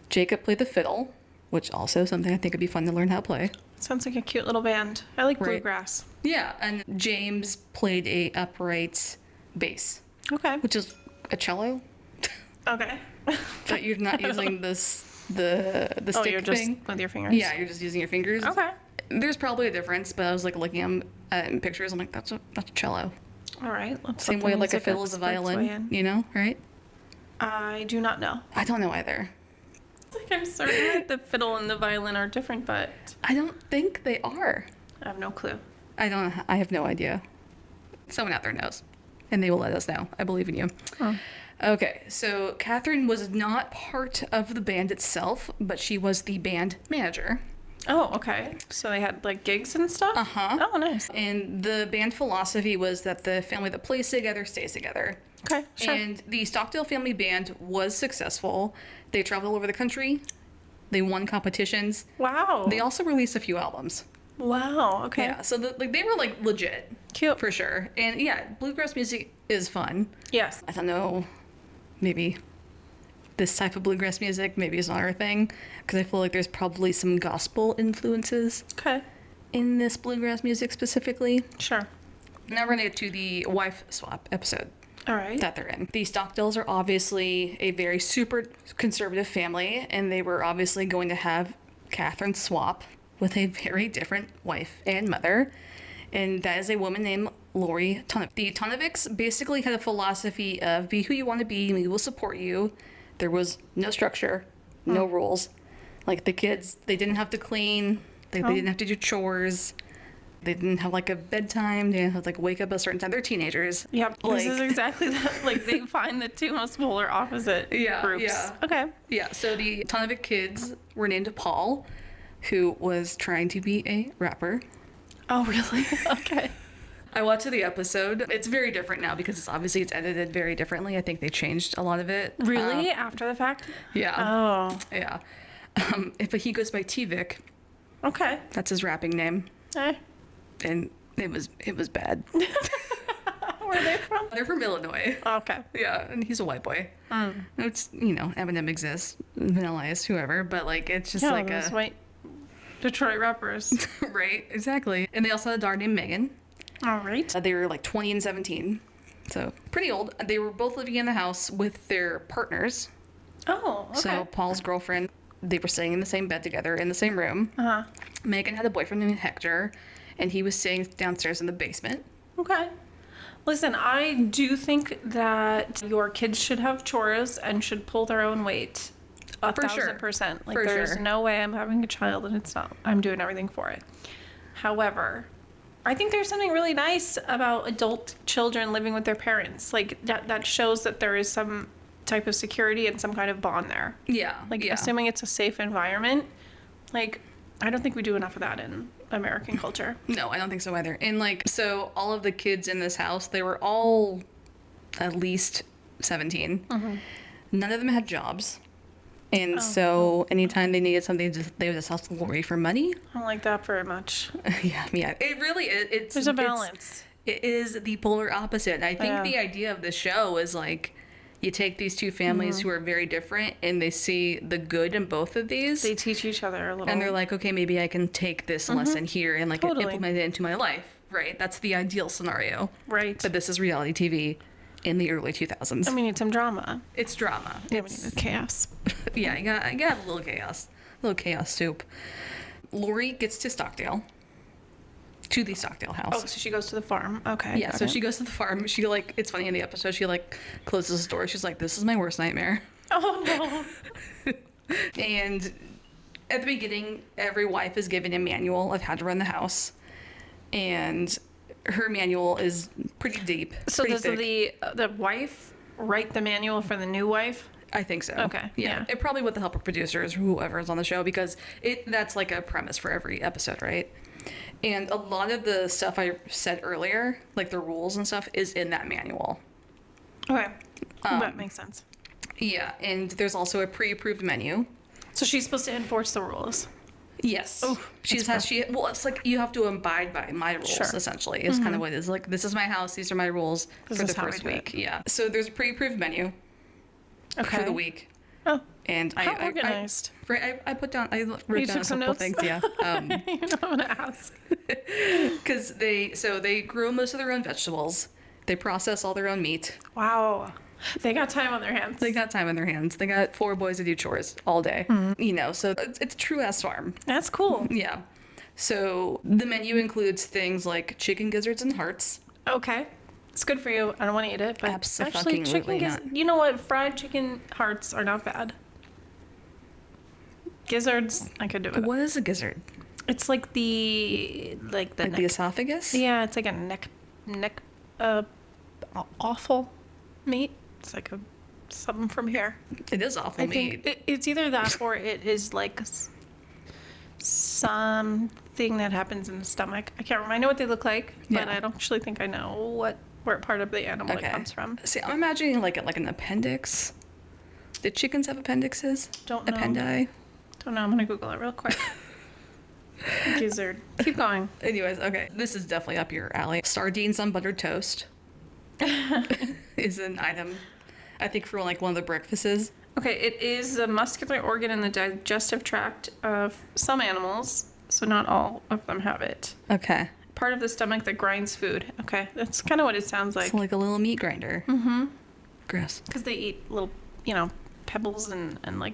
[SPEAKER 3] Jacob played the fiddle, which also something I think would be fun to learn how to play.
[SPEAKER 2] Sounds like a cute little band. I like
[SPEAKER 3] Right.
[SPEAKER 2] bluegrass.
[SPEAKER 3] Yeah, and James played a upright bass,
[SPEAKER 2] Okay.
[SPEAKER 3] which is a cello,
[SPEAKER 2] Okay.
[SPEAKER 3] but you're not using the
[SPEAKER 2] Oh,
[SPEAKER 3] stick
[SPEAKER 2] you're just
[SPEAKER 3] thing.
[SPEAKER 2] with your fingers?
[SPEAKER 3] Yeah, you're just using your fingers.
[SPEAKER 2] Okay.
[SPEAKER 3] There's probably a difference, but I was like looking at pictures. I'm like, that's a cello.
[SPEAKER 2] All right. Let's
[SPEAKER 3] Same
[SPEAKER 2] let the
[SPEAKER 3] way like a
[SPEAKER 2] music
[SPEAKER 3] fiddle is a
[SPEAKER 2] experts weigh
[SPEAKER 3] violin,
[SPEAKER 2] in.
[SPEAKER 3] you know, right?
[SPEAKER 2] I do not know.
[SPEAKER 3] I don't know either.
[SPEAKER 2] Like, I'm certain that the fiddle and the violin are different, but
[SPEAKER 3] I don't think they are.
[SPEAKER 2] I have no clue.
[SPEAKER 3] I have no idea. Someone out there knows, and they will let us know. I believe in you.
[SPEAKER 2] Oh.
[SPEAKER 3] Okay, so Catherine was not part of the band itself, but she was the band manager.
[SPEAKER 2] Oh, okay. So they had like gigs and stuff?
[SPEAKER 3] Uh-huh.
[SPEAKER 2] Oh, nice.
[SPEAKER 3] And the band philosophy was that the family that plays together stays together.
[SPEAKER 2] Okay, sure.
[SPEAKER 3] And the Stockdale Family Band was successful. They traveled all over the country. They won competitions.
[SPEAKER 2] Wow.
[SPEAKER 3] They also released a few albums.
[SPEAKER 2] Wow. Okay.
[SPEAKER 3] Yeah, so they were like legit.
[SPEAKER 2] Cute.
[SPEAKER 3] For sure. And yeah, bluegrass music is fun.
[SPEAKER 2] Yes.
[SPEAKER 3] I don't know, maybe this type of bluegrass music maybe is not our thing, because I feel like there's probably some gospel influences
[SPEAKER 2] Okay.
[SPEAKER 3] in this bluegrass music specifically.
[SPEAKER 2] Sure.
[SPEAKER 3] Now we're gonna get to the wife swap episode
[SPEAKER 2] All right.
[SPEAKER 3] that they're in. The Stockdales are obviously a very super conservative family, and they were obviously going to have Catherine swap with a very different wife and mother, and that is a woman named Lori Tonovic. The Tonovics basically had a philosophy of be who you want to be, and we will support you. There was no structure, no rules. Like the kids, they didn't have to clean, they didn't have to do chores. They didn't have like a bedtime. They didn't have to like wake up at a certain time. They're teenagers.
[SPEAKER 2] Yep.
[SPEAKER 3] Like-
[SPEAKER 2] This is exactly that. Like they find the two most polar opposite
[SPEAKER 3] Yeah,
[SPEAKER 2] groups.
[SPEAKER 3] yeah.
[SPEAKER 2] Okay.
[SPEAKER 3] Yeah, so the Tonovic kids were named Paul, who was trying to be a rapper.
[SPEAKER 2] Oh, really? Okay.
[SPEAKER 3] I watched the episode. It's very different now because it's edited very differently. I think they changed a lot of it.
[SPEAKER 2] Really? After the fact?
[SPEAKER 3] Yeah.
[SPEAKER 2] Oh.
[SPEAKER 3] Yeah. But he goes by T-Vic.
[SPEAKER 2] Okay.
[SPEAKER 3] That's his rapping name.
[SPEAKER 2] Eh.
[SPEAKER 3] And it was bad.
[SPEAKER 2] Where are they from?
[SPEAKER 3] They're from Illinois.
[SPEAKER 2] Okay.
[SPEAKER 3] Yeah, and he's a white boy. It's, Eminem exists, Vanilla Ice, whoever, but like it's just
[SPEAKER 2] Yeah,
[SPEAKER 3] like
[SPEAKER 2] those
[SPEAKER 3] a
[SPEAKER 2] white Detroit rappers.
[SPEAKER 3] right, exactly. And they also had a daughter named Megan.
[SPEAKER 2] All right.
[SPEAKER 3] They were like 20 and 17, so pretty old. They were both living in the house with their partners.
[SPEAKER 2] Oh, okay.
[SPEAKER 3] So Paul's girlfriend, they were staying in the same bed together in the same room.
[SPEAKER 2] Uh-huh.
[SPEAKER 3] Megan had a boyfriend named Hector, and he was staying downstairs in the basement.
[SPEAKER 2] Okay. Listen, I do think that your kids should have chores and should pull their own weight.
[SPEAKER 3] For sure.
[SPEAKER 2] 1,000%. Like
[SPEAKER 3] For
[SPEAKER 2] there's
[SPEAKER 3] sure.
[SPEAKER 2] no way I'm having a child and I'm doing everything for it. However, I think there's something really nice about adult children living with their parents. Like that shows that there is some type of security and some kind of bond there.
[SPEAKER 3] Yeah,
[SPEAKER 2] Like
[SPEAKER 3] yeah.
[SPEAKER 2] assuming it's a safe environment. Like I don't think we do enough of that in American culture.
[SPEAKER 3] No, I don't think so either. And like, so all of the kids in this house, they were all at least 17. None of them had jobs. And so anytime they needed something, they would just ask Lori for money.
[SPEAKER 2] I don't like that very much.
[SPEAKER 3] Yeah. It really is.
[SPEAKER 2] There's a balance.
[SPEAKER 3] It is the polar opposite. And I think
[SPEAKER 2] Yeah.
[SPEAKER 3] the idea of the show is like, you take these two families who are very different and they see the good in both of these.
[SPEAKER 2] They teach each other a little.
[SPEAKER 3] And they're like, okay, maybe I can take this lesson here and like
[SPEAKER 2] Totally.
[SPEAKER 3] implement it into my life. Right. That's the ideal scenario.
[SPEAKER 2] right.
[SPEAKER 3] But this is reality TV in the early 2000s.
[SPEAKER 2] And we need some drama.
[SPEAKER 3] It's drama.
[SPEAKER 2] Yeah, we need chaos.
[SPEAKER 3] Yeah, you gotta have a little chaos. A little chaos soup. Lori gets to Stockdale. To the Stockdale house.
[SPEAKER 2] Oh, so she goes to the farm. Okay.
[SPEAKER 3] Yeah,
[SPEAKER 2] got
[SPEAKER 3] so
[SPEAKER 2] it.
[SPEAKER 3] she goes to the farm. She like, it's funny in the episode, she like closes the door. She's like, this is my worst nightmare.
[SPEAKER 2] Oh no.
[SPEAKER 3] And at the beginning, every wife is given a manual of how to run the house. And her manual is pretty deep.
[SPEAKER 2] So
[SPEAKER 3] pretty
[SPEAKER 2] does
[SPEAKER 3] thick.
[SPEAKER 2] the wife write the manual for the new wife?
[SPEAKER 3] I think so.
[SPEAKER 2] Okay, yeah.
[SPEAKER 3] It probably with the help of producers, whoever is on the show, because that's like a premise for every episode, right? And a lot of the stuff I said earlier, like the rules and stuff, is in that manual.
[SPEAKER 2] Okay. That makes sense.
[SPEAKER 3] Yeah, and there's also a pre-approved menu.
[SPEAKER 2] So she's supposed to enforce the rules.
[SPEAKER 3] Yes.
[SPEAKER 2] Oh,
[SPEAKER 3] Well, it's like you have to abide by my rules,
[SPEAKER 2] Sure.
[SPEAKER 3] essentially. Is kind of what it is. Like, this is my house, these are my rules
[SPEAKER 2] This
[SPEAKER 3] for
[SPEAKER 2] is
[SPEAKER 3] the
[SPEAKER 2] how we
[SPEAKER 3] first
[SPEAKER 2] do it.
[SPEAKER 3] week. Yeah. So there's a pre-approved menu
[SPEAKER 2] Okay.
[SPEAKER 3] for the week.
[SPEAKER 2] Oh,
[SPEAKER 3] And
[SPEAKER 2] how organized.
[SPEAKER 3] I put down, I wrote
[SPEAKER 2] You
[SPEAKER 3] down
[SPEAKER 2] took
[SPEAKER 3] a
[SPEAKER 2] some
[SPEAKER 3] couple
[SPEAKER 2] notes?
[SPEAKER 3] things, yeah.
[SPEAKER 2] you know what I'm gonna ask.
[SPEAKER 3] Because they grow most of their own vegetables. They process all their own meat.
[SPEAKER 2] Wow. They got time on their hands.
[SPEAKER 3] They got time on their hands. They got 4 boys to do chores all day. You know, so it's a true ass farm.
[SPEAKER 2] That's cool.
[SPEAKER 3] Yeah. So the menu includes things like chicken gizzards and hearts.
[SPEAKER 2] Okay. It's good for you. I don't want to eat it, but actually,
[SPEAKER 3] Abso-fucking-lutely not.
[SPEAKER 2] you know what? Fried chicken hearts are not bad. Gizzards, I could do it.
[SPEAKER 3] What is a gizzard?
[SPEAKER 2] It's like the
[SPEAKER 3] Like
[SPEAKER 2] neck.
[SPEAKER 3] the esophagus?
[SPEAKER 2] Yeah, it's like a neck awful meat. It's like something from here.
[SPEAKER 3] It is awful
[SPEAKER 2] I
[SPEAKER 3] meat.
[SPEAKER 2] think it's either that or it is like something that happens in the stomach. I can't remember. I know what they look like, but
[SPEAKER 3] Yeah.
[SPEAKER 2] I don't actually think I know where part of the animal it
[SPEAKER 3] Okay.
[SPEAKER 2] comes from.
[SPEAKER 3] See, I'm imagining like an appendix. Did chickens have appendixes?
[SPEAKER 2] Don't know.
[SPEAKER 3] Appendi?
[SPEAKER 2] Don't know. I'm gonna Google it real quick. Gizzard. Keep going.
[SPEAKER 3] Anyways, okay. This is definitely up your alley. Sardines on buttered toast is an item, I think, for like one of the breakfasts.
[SPEAKER 2] Okay, it is a muscular organ in the digestive tract of some animals, so not all of them have it.
[SPEAKER 3] Okay.
[SPEAKER 2] Part of the stomach that grinds food. Okay, that's kind of what it sounds like.
[SPEAKER 3] So like a little meat grinder. Mm-hmm. Gross.
[SPEAKER 2] Because they eat little, pebbles and like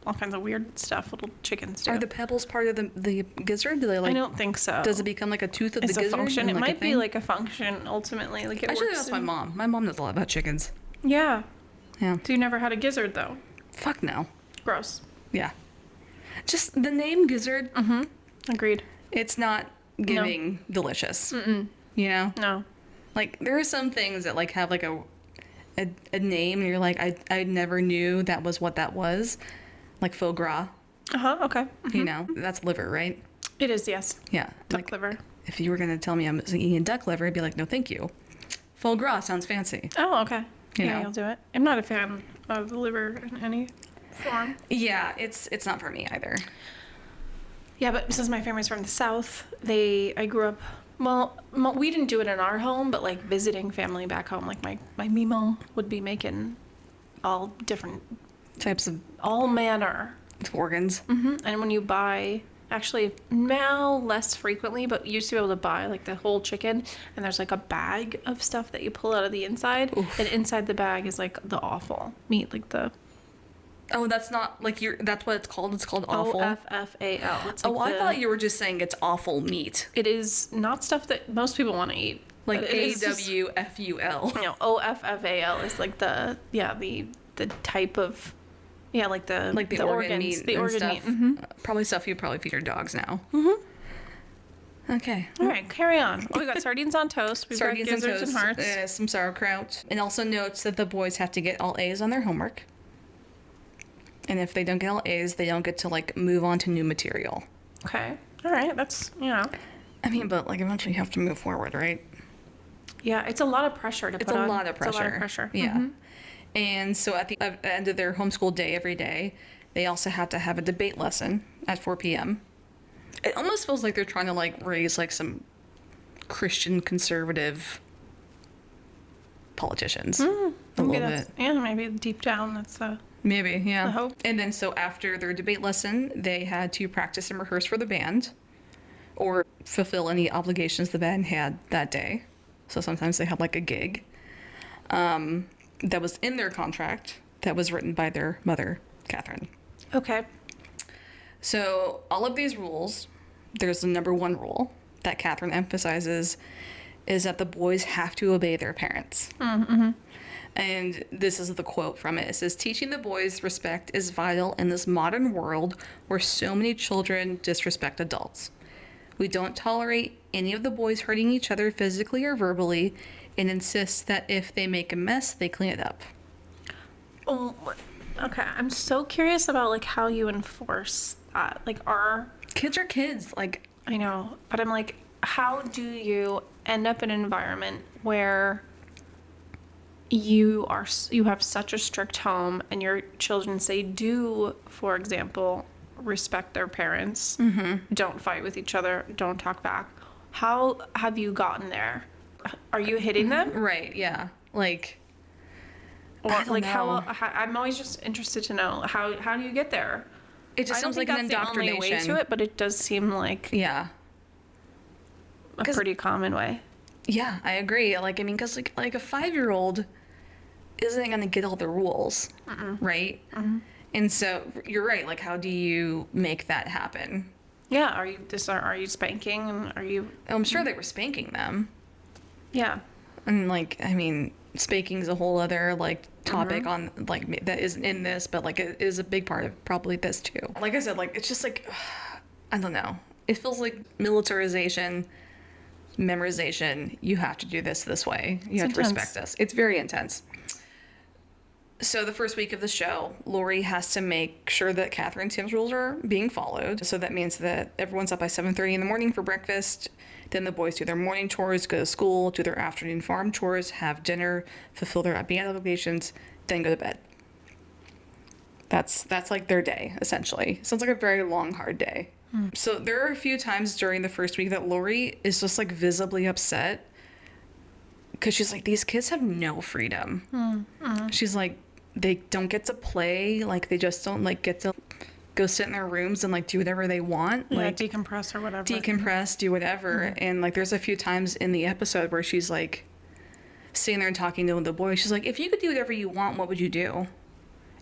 [SPEAKER 2] all kinds of weird stuff. Little chickens do.
[SPEAKER 3] Are the pebbles part of the gizzard? Do they like?
[SPEAKER 2] I don't think so.
[SPEAKER 3] Does it become like a tooth of
[SPEAKER 2] It's
[SPEAKER 3] the
[SPEAKER 2] a
[SPEAKER 3] gizzard?
[SPEAKER 2] function.
[SPEAKER 3] and,
[SPEAKER 2] It
[SPEAKER 3] like, a
[SPEAKER 2] might be
[SPEAKER 3] thing?
[SPEAKER 2] like a function ultimately. Like it
[SPEAKER 3] I should
[SPEAKER 2] works.
[SPEAKER 3] ask my mom. My mom knows a lot about chickens.
[SPEAKER 2] Yeah.
[SPEAKER 3] Yeah.
[SPEAKER 2] So you never had a gizzard though.
[SPEAKER 3] Fuck no.
[SPEAKER 2] Gross.
[SPEAKER 3] Yeah. Just the name gizzard.
[SPEAKER 2] Agreed.
[SPEAKER 3] It's not giving delicious. You know.
[SPEAKER 2] No.
[SPEAKER 3] Like there are some things that like have like a name and you're like I never knew that was what that was, like foie gras.
[SPEAKER 2] Okay.
[SPEAKER 3] You know that's liver, right?
[SPEAKER 2] It is, yes.
[SPEAKER 3] Yeah.
[SPEAKER 2] Duck
[SPEAKER 3] like
[SPEAKER 2] liver.
[SPEAKER 3] if you were gonna tell me I'm eating duck liver, I'd be like, no, thank you. Foie gras sounds fancy.
[SPEAKER 2] Oh, okay.
[SPEAKER 3] You
[SPEAKER 2] Yeah,
[SPEAKER 3] know.
[SPEAKER 2] I'll do it. I'm not a fan of the liver in any form.
[SPEAKER 3] Yeah, it's not for me either.
[SPEAKER 2] Yeah, but since my family's from the South, I grew up, well, we didn't do it in our home, but like visiting family back home, like my Mimo would be making all different,
[SPEAKER 3] Types of
[SPEAKER 2] all manner.
[SPEAKER 3] organs.
[SPEAKER 2] And when you buy, actually now less frequently, but used to be able to buy like the whole chicken, and there's like a bag of stuff that you pull out of the inside, and inside the bag is like the offal meat, like the
[SPEAKER 3] Oh, that's not like that's what it's called. It's called awful.
[SPEAKER 2] OFFAL. It's
[SPEAKER 3] Oh,
[SPEAKER 2] like
[SPEAKER 3] I thought you were just saying it's awful meat.
[SPEAKER 2] It is not stuff that most people want to eat.
[SPEAKER 3] Like
[SPEAKER 2] but it is just-
[SPEAKER 3] AWFUL.
[SPEAKER 2] OFFAL is like the type of like the
[SPEAKER 3] Organ
[SPEAKER 2] organs,
[SPEAKER 3] meat
[SPEAKER 2] the
[SPEAKER 3] and
[SPEAKER 2] organ
[SPEAKER 3] stuff.
[SPEAKER 2] meat.
[SPEAKER 3] Probably stuff you probably feed your dogs now. Okay.
[SPEAKER 2] All right, carry on. We got sardines on toast. We've
[SPEAKER 3] Sardines
[SPEAKER 2] got
[SPEAKER 3] and
[SPEAKER 2] gizzards
[SPEAKER 3] toast,
[SPEAKER 2] and hearts.
[SPEAKER 3] some sauerkraut. And also notes that the boys have to get all A's on their homework. And if they don't get all A's, they don't get to like move on to new material.
[SPEAKER 2] Okay. All right. That's
[SPEAKER 3] I mean, but like eventually you have to move forward, right?
[SPEAKER 2] Yeah, it's a lot of pressure to
[SPEAKER 3] It's
[SPEAKER 2] put
[SPEAKER 3] a
[SPEAKER 2] on.
[SPEAKER 3] lot of pressure.
[SPEAKER 2] It's a lot of pressure.
[SPEAKER 3] Yeah. And so at the end of their homeschool day every day, they also have to have a debate lesson at 4 p.m. It almost feels like they're trying to like raise like some Christian conservative politicians. A
[SPEAKER 2] Maybe
[SPEAKER 3] little
[SPEAKER 2] that's,
[SPEAKER 3] bit.
[SPEAKER 2] yeah, maybe deep down that's
[SPEAKER 3] Maybe, yeah.
[SPEAKER 2] I hope.
[SPEAKER 3] And then so after their debate lesson, they had to practice and rehearse for the band or fulfill any obligations the band had that day. So sometimes they had like a gig that was in their contract that was written by their mother, Catherine.
[SPEAKER 2] okay.
[SPEAKER 3] So all of these rules, there's the number one rule that Catherine emphasizes is that the boys have to obey their parents. And this is the quote from it. It says, teaching the boys respect is vital in this modern world where so many children disrespect adults. We don't tolerate any of the boys hurting each other physically or verbally and insist that if they make a mess, they clean it up.
[SPEAKER 2] Oh, okay. I'm so curious about like how you enforce that. Like
[SPEAKER 3] Kids are kids. Like,
[SPEAKER 2] I know, but I'm like, how do you end up in an environment where you have such a strict home and your children say do, for example, respect their parents, don't fight with each other, don't talk back. How have you gotten there? Are you hitting them?
[SPEAKER 3] Right, yeah. Like,
[SPEAKER 2] Or
[SPEAKER 3] I don't
[SPEAKER 2] like
[SPEAKER 3] know.
[SPEAKER 2] how I'm always just interested to know how do you get there?
[SPEAKER 3] It just
[SPEAKER 2] I don't
[SPEAKER 3] seems
[SPEAKER 2] think
[SPEAKER 3] like an
[SPEAKER 2] that's the only way
[SPEAKER 3] indoctrination.
[SPEAKER 2] to it, but it does seem like
[SPEAKER 3] Yeah.
[SPEAKER 2] a
[SPEAKER 3] 'Cause-
[SPEAKER 2] pretty common way.
[SPEAKER 3] Yeah, I agree. Like, I mean, because like a 5-year-old isn't gonna get all the rules, right? And so you're right. Like, how do you make that happen?
[SPEAKER 2] Yeah, are you spanking and are you
[SPEAKER 3] I'm sure they were spanking them,
[SPEAKER 2] yeah.
[SPEAKER 3] and like, I mean, spanking's a whole other like topic on like that isn't in this, but like it is a big part of probably this too. Like I said, like it's just like I don't know. It feels like militarization, memorization. You have to do this way. You have to
[SPEAKER 2] intense.
[SPEAKER 3] respect us. It's very intense. So the first week of the show, Lori has to make sure that Catherine and Tim's rules are being followed. So that means that everyone's up by 7:30 in the morning for breakfast. Then the boys do their morning chores, go to school, do their afternoon farm chores, have dinner, fulfill their being obligations, then go to bed. That's like their day, essentially. Sounds like a very long, hard day. So there are a few times during the first week that Lori is just like visibly upset because she's like, these kids have no freedom. She's like, they don't get to play. Like, they just don't like get to go sit in their rooms and like do whatever they want. Like,
[SPEAKER 2] decompress or whatever.
[SPEAKER 3] decompress, do whatever. And like, there's a few times in the episode where she's like sitting there and talking to the boys. She's like, if you could do whatever you want, what would you do?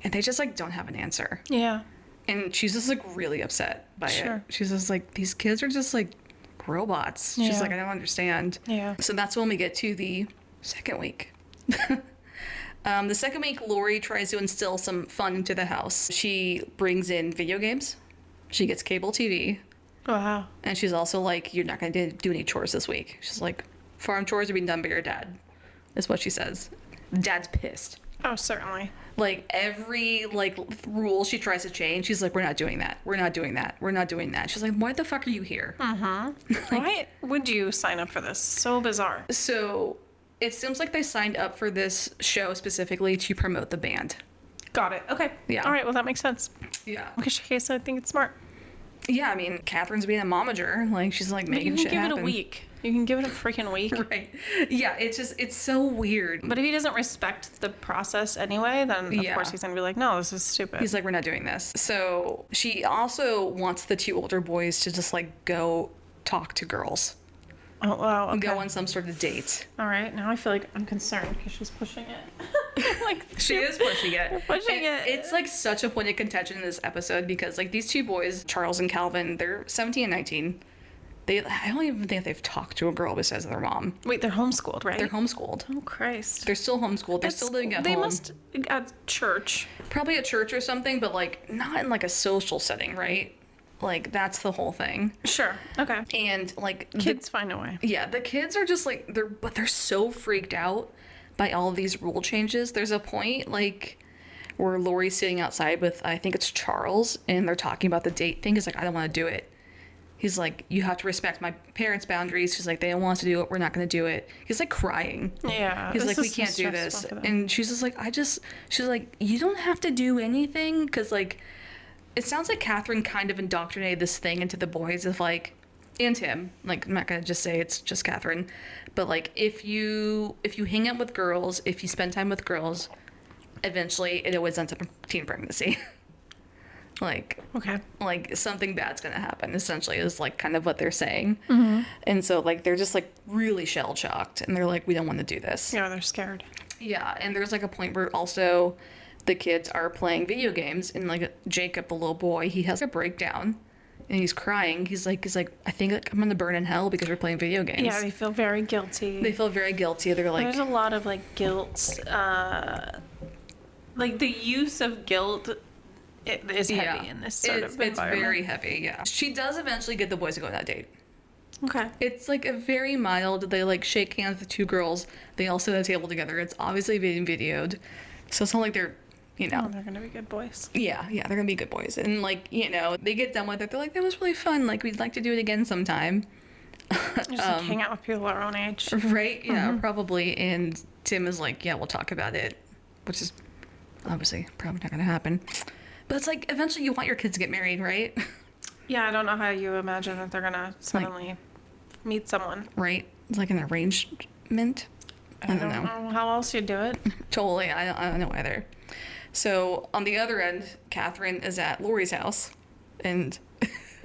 [SPEAKER 3] And they just like don't have an answer.
[SPEAKER 2] Yeah.
[SPEAKER 3] And she's just like really upset by
[SPEAKER 2] Sure.
[SPEAKER 3] it. She's just like, these kids are just like robots. She's
[SPEAKER 2] Yeah.
[SPEAKER 3] like, I don't understand.
[SPEAKER 2] Yeah.
[SPEAKER 3] So that's when we get to the second week. The second week, Lori tries to instill some fun into the house. She brings in video games. She gets cable TV.
[SPEAKER 2] Wow.
[SPEAKER 3] And she's also like, you're not going to do any chores this week. She's like, farm chores are being done by your dad, is what she says. Dad's pissed.
[SPEAKER 2] Oh, certainly.
[SPEAKER 3] Like, every, like, rule she tries to change, she's like, we're not doing that. We're not doing that. We're not doing that. She's like, why the fuck are you here?
[SPEAKER 2] Why would you sign up for this? So bizarre.
[SPEAKER 3] So, it seems like they signed up for this show specifically to promote the band.
[SPEAKER 2] Got it. Okay.
[SPEAKER 3] Yeah.
[SPEAKER 2] All right. Well, that makes sense.
[SPEAKER 3] Yeah.
[SPEAKER 2] In which case, I think it's smart.
[SPEAKER 3] Yeah, I mean, Catherine's being a momager. Like, she's like making shit happen.
[SPEAKER 2] You can give it a week. You can give it a freaking week.
[SPEAKER 3] Right. Yeah, it's so weird.
[SPEAKER 2] But if he doesn't respect the process anyway, then of
[SPEAKER 3] Yeah.
[SPEAKER 2] course he's gonna be like, no, this is stupid.
[SPEAKER 3] He's like, we're not doing this. So she also wants the two older boys to just like go talk to girls.
[SPEAKER 2] oh wow. Okay.
[SPEAKER 3] Go on some sort of date.
[SPEAKER 2] All right. Now I feel like I'm concerned because she's pushing it. like
[SPEAKER 3] She is pushing it.
[SPEAKER 2] pushing it.
[SPEAKER 3] It's like such a point of contention in this episode because like these two boys, Charles and Calvin, they're 17 and 19. I don't even think they've talked to a girl besides their mom.
[SPEAKER 2] Wait, they're homeschooled, right?
[SPEAKER 3] They're homeschooled.
[SPEAKER 2] Oh Christ.
[SPEAKER 3] They're still homeschooled. They're still living at
[SPEAKER 2] They
[SPEAKER 3] home.
[SPEAKER 2] must at church.
[SPEAKER 3] Probably at church or something, but like not in like a social setting, right? Like that's the whole thing.
[SPEAKER 2] Sure. Okay.
[SPEAKER 3] And like
[SPEAKER 2] Kids find a way.
[SPEAKER 3] yeah, the kids are just like they're so freaked out by all of these rule changes. There's a point like where Lori's sitting outside with I think it's Charles and they're talking about the date thing. He's like, I don't want to do it. He's like, you have to respect my parents' boundaries. She's like, they don't want us to do it. We're not going to do it. He's like crying.
[SPEAKER 2] Yeah.
[SPEAKER 3] He's
[SPEAKER 2] this
[SPEAKER 3] like, we
[SPEAKER 2] is
[SPEAKER 3] can't do this.
[SPEAKER 2] stressful for them.
[SPEAKER 3] And she's just like, she's like, you don't have to do anything. Because like, it sounds like Catherine kind of indoctrinated this thing into the boys of like, and him. Like, I'm not going to just say it's just Catherine. But like, if you hang out with girls, if you spend time with girls, eventually it always ends up in teen pregnancy.
[SPEAKER 2] Okay.
[SPEAKER 3] Like something bad's gonna happen essentially is like kind of what they're saying. And so like they're just like really shell shocked and they're like, we don't want to do this.
[SPEAKER 2] Yeah, they're scared.
[SPEAKER 3] Yeah, and there's like a point where also the kids are playing video games and like Jacob, the little boy, he has a breakdown and he's crying. He's like I think like, I'm gonna burn in hell because we're playing video games.
[SPEAKER 2] Yeah, they feel very guilty.
[SPEAKER 3] They feel very guilty. They're like,
[SPEAKER 2] There's a lot of like guilt. Like the use of guilt is heavy in this sort of environment.
[SPEAKER 3] it's very heavy. Yeah, she does eventually get the boys to go on that date.
[SPEAKER 2] Okay.
[SPEAKER 3] It's like a very mild, they like shake hands with two girls. They all sit at a table together. It's obviously being videoed. So it's not like they're,
[SPEAKER 2] Oh, they're gonna be good boys.
[SPEAKER 3] yeah, they're gonna be good boys. And like, they get done with it. They're like, that was really fun. Like, we'd like to do it again sometime.
[SPEAKER 2] Just like hang out with people our own age.
[SPEAKER 3] Right? Yeah, probably. And Tim is like, yeah, we'll talk about it, which is obviously probably not going to happen. But it's like, eventually you want your kids to get married, right?
[SPEAKER 2] Yeah, I don't know how you imagine that they're gonna suddenly meet someone.
[SPEAKER 3] Right? It's like an arrangement. I don't know.
[SPEAKER 2] How else you do it.
[SPEAKER 3] Totally. I don't know either. So on the other end, Catherine is at Lori's house, and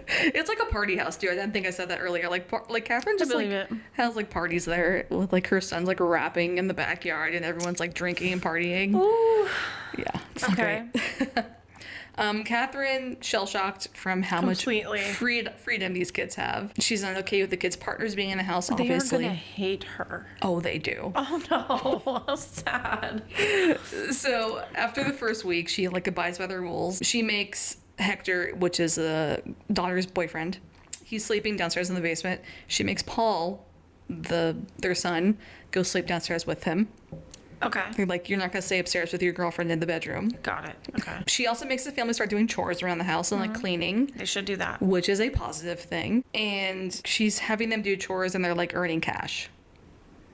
[SPEAKER 3] it's like a party house, dude. I didn't think I said that earlier. Like Catherine just like has like parties there with like her son's like rapping in the backyard, and everyone's like drinking and partying.
[SPEAKER 2] Ooh.
[SPEAKER 3] Yeah. It's not great. Catherine, shell-shocked from how
[SPEAKER 2] Completely.
[SPEAKER 3] much freedom these kids have. She's not okay with the kids' partners being in the house,
[SPEAKER 2] They
[SPEAKER 3] obviously.
[SPEAKER 2] are gonna hate her.
[SPEAKER 3] Oh, they do.
[SPEAKER 2] Oh no, how sad.
[SPEAKER 3] So after the first week, she like abides by the rules. She makes Hector, which is the daughter's boyfriend, he's sleeping downstairs in the basement. She makes Paul, their son, go sleep downstairs with him.
[SPEAKER 2] Okay.
[SPEAKER 3] They're like, you're not gonna stay upstairs with your girlfriend in the bedroom.
[SPEAKER 2] Got it. Okay.
[SPEAKER 3] She also makes the family start doing chores around the house and like cleaning,
[SPEAKER 2] They should do that.
[SPEAKER 3] which is a positive thing. And she's having them do chores and they're like earning cash.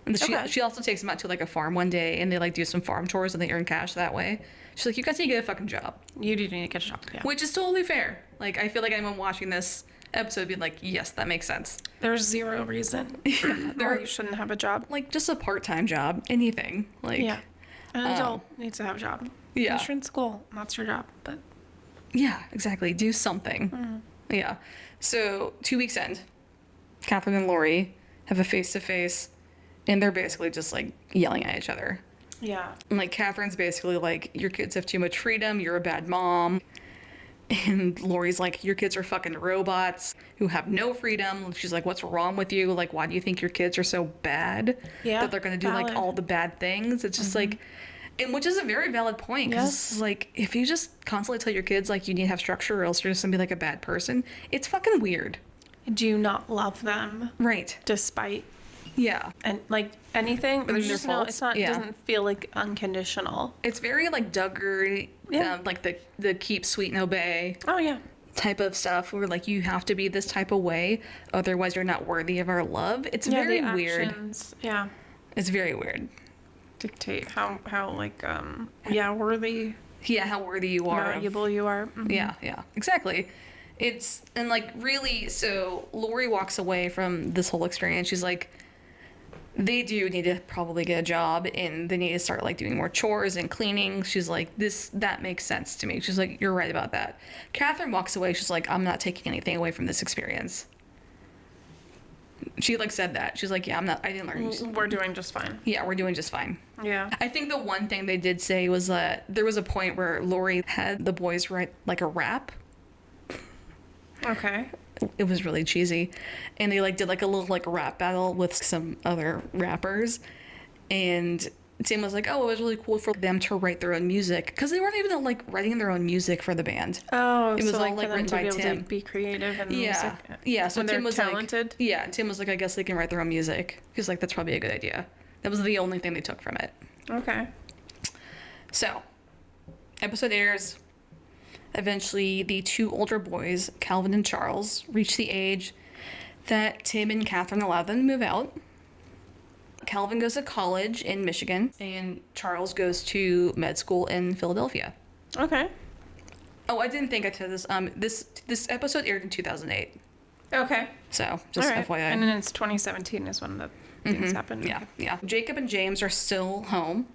[SPEAKER 3] And
[SPEAKER 2] Okay.
[SPEAKER 3] she also takes them out to like a farm one day and they like do some farm chores and they earn cash that way. She's like, you guys need to get a fucking job.
[SPEAKER 2] You do need to get a job. Yeah.
[SPEAKER 3] Which is totally fair. Like, I feel like anyone watching this episode would be like, yes, that makes sense.
[SPEAKER 2] There's zero reason why you shouldn't have a job.
[SPEAKER 3] Like, just a part-time job, anything. Like,
[SPEAKER 2] Yeah. An adult needs to have a job.
[SPEAKER 3] Yeah.
[SPEAKER 2] Unless you're in school, that's your job. But
[SPEAKER 3] yeah, exactly. Do something. Yeah. So 2 weeks end, Catherine and Lori have a face-to-face, and they're basically just like yelling at each other.
[SPEAKER 2] yeah.
[SPEAKER 3] And like Catherine's basically like, your kids have too much freedom, you're a bad mom. And Lori's like, your kids are fucking robots who have no freedom. She's like, what's wrong with you? Like, why do you think your kids are so bad?
[SPEAKER 2] Yeah,
[SPEAKER 3] That they're going to do like
[SPEAKER 2] valid.
[SPEAKER 3] all the bad things. It's just like, and which is a very valid point. Because
[SPEAKER 2] Yes.
[SPEAKER 3] like, if you just constantly tell your kids like you need to have structure or else you're just going to be like a bad person, it's fucking weird.
[SPEAKER 2] Do you not love them
[SPEAKER 3] Right.
[SPEAKER 2] despite
[SPEAKER 3] Yeah.
[SPEAKER 2] and like anything? There's
[SPEAKER 3] their
[SPEAKER 2] just no.
[SPEAKER 3] faults?
[SPEAKER 2] It's not.
[SPEAKER 3] Yeah.
[SPEAKER 2] Doesn't feel like unconditional.
[SPEAKER 3] It's very like Duggar,
[SPEAKER 2] Yeah.
[SPEAKER 3] like the keep sweet and obey
[SPEAKER 2] Oh yeah.
[SPEAKER 3] type of stuff where like you have to be this type of way, otherwise you're not worthy of our love. It's
[SPEAKER 2] Yeah.
[SPEAKER 3] very
[SPEAKER 2] The
[SPEAKER 3] weird.
[SPEAKER 2] actions, yeah.
[SPEAKER 3] It's very weird.
[SPEAKER 2] Dictate how like worthy,
[SPEAKER 3] Yeah, how worthy you are. of-
[SPEAKER 2] valuable you are. Mhm.
[SPEAKER 3] Yeah, exactly. It's, and like really, so Lori walks away from this whole experience. She's like, they do need to probably get a job and they need to start like doing more chores and cleaning. She's like, that makes sense to me. She's like, you're right about that. Catherine walks away. She's like, I'm not taking anything away from this experience. She like said that. She's like, yeah, I didn't learn.
[SPEAKER 2] We're doing just fine.
[SPEAKER 3] Yeah, we're doing just fine.
[SPEAKER 2] Yeah.
[SPEAKER 3] I think the one thing they did say was that there was a point where Lori had the boys write like a rap.
[SPEAKER 2] Okay.
[SPEAKER 3] It was really cheesy. And they like did like a little like rap battle with some other rappers. And Tim was like, oh, it was really cool for them to write their own music. Because they weren't even like writing their own music for the band.
[SPEAKER 2] Oh,
[SPEAKER 3] It was
[SPEAKER 2] so
[SPEAKER 3] all,
[SPEAKER 2] like
[SPEAKER 3] like,
[SPEAKER 2] for them
[SPEAKER 3] written
[SPEAKER 2] to
[SPEAKER 3] by
[SPEAKER 2] be able
[SPEAKER 3] Tim.
[SPEAKER 2] to be creative and
[SPEAKER 3] Yeah.
[SPEAKER 2] music.
[SPEAKER 3] Yeah. So
[SPEAKER 2] when
[SPEAKER 3] Tim
[SPEAKER 2] they're
[SPEAKER 3] was
[SPEAKER 2] talented.
[SPEAKER 3] like, yeah, Tim was like, I guess they can write their own music. He's like, that's probably a good idea. That was the only thing they took from it.
[SPEAKER 2] Okay.
[SPEAKER 3] So, episode airs. Eventually, the two older boys, Calvin and Charles, reach the age that Tim and Catherine allow them to move out. Calvin goes to college in Michigan, and Charles goes to med school in Philadelphia.
[SPEAKER 2] Okay.
[SPEAKER 3] Oh, I didn't think I said this. This episode aired in 2008.
[SPEAKER 2] Okay.
[SPEAKER 3] So, just
[SPEAKER 2] All right.
[SPEAKER 3] FYI.
[SPEAKER 2] And then it's 2017 is when the things happen.
[SPEAKER 3] Yeah. Jacob and James are still home,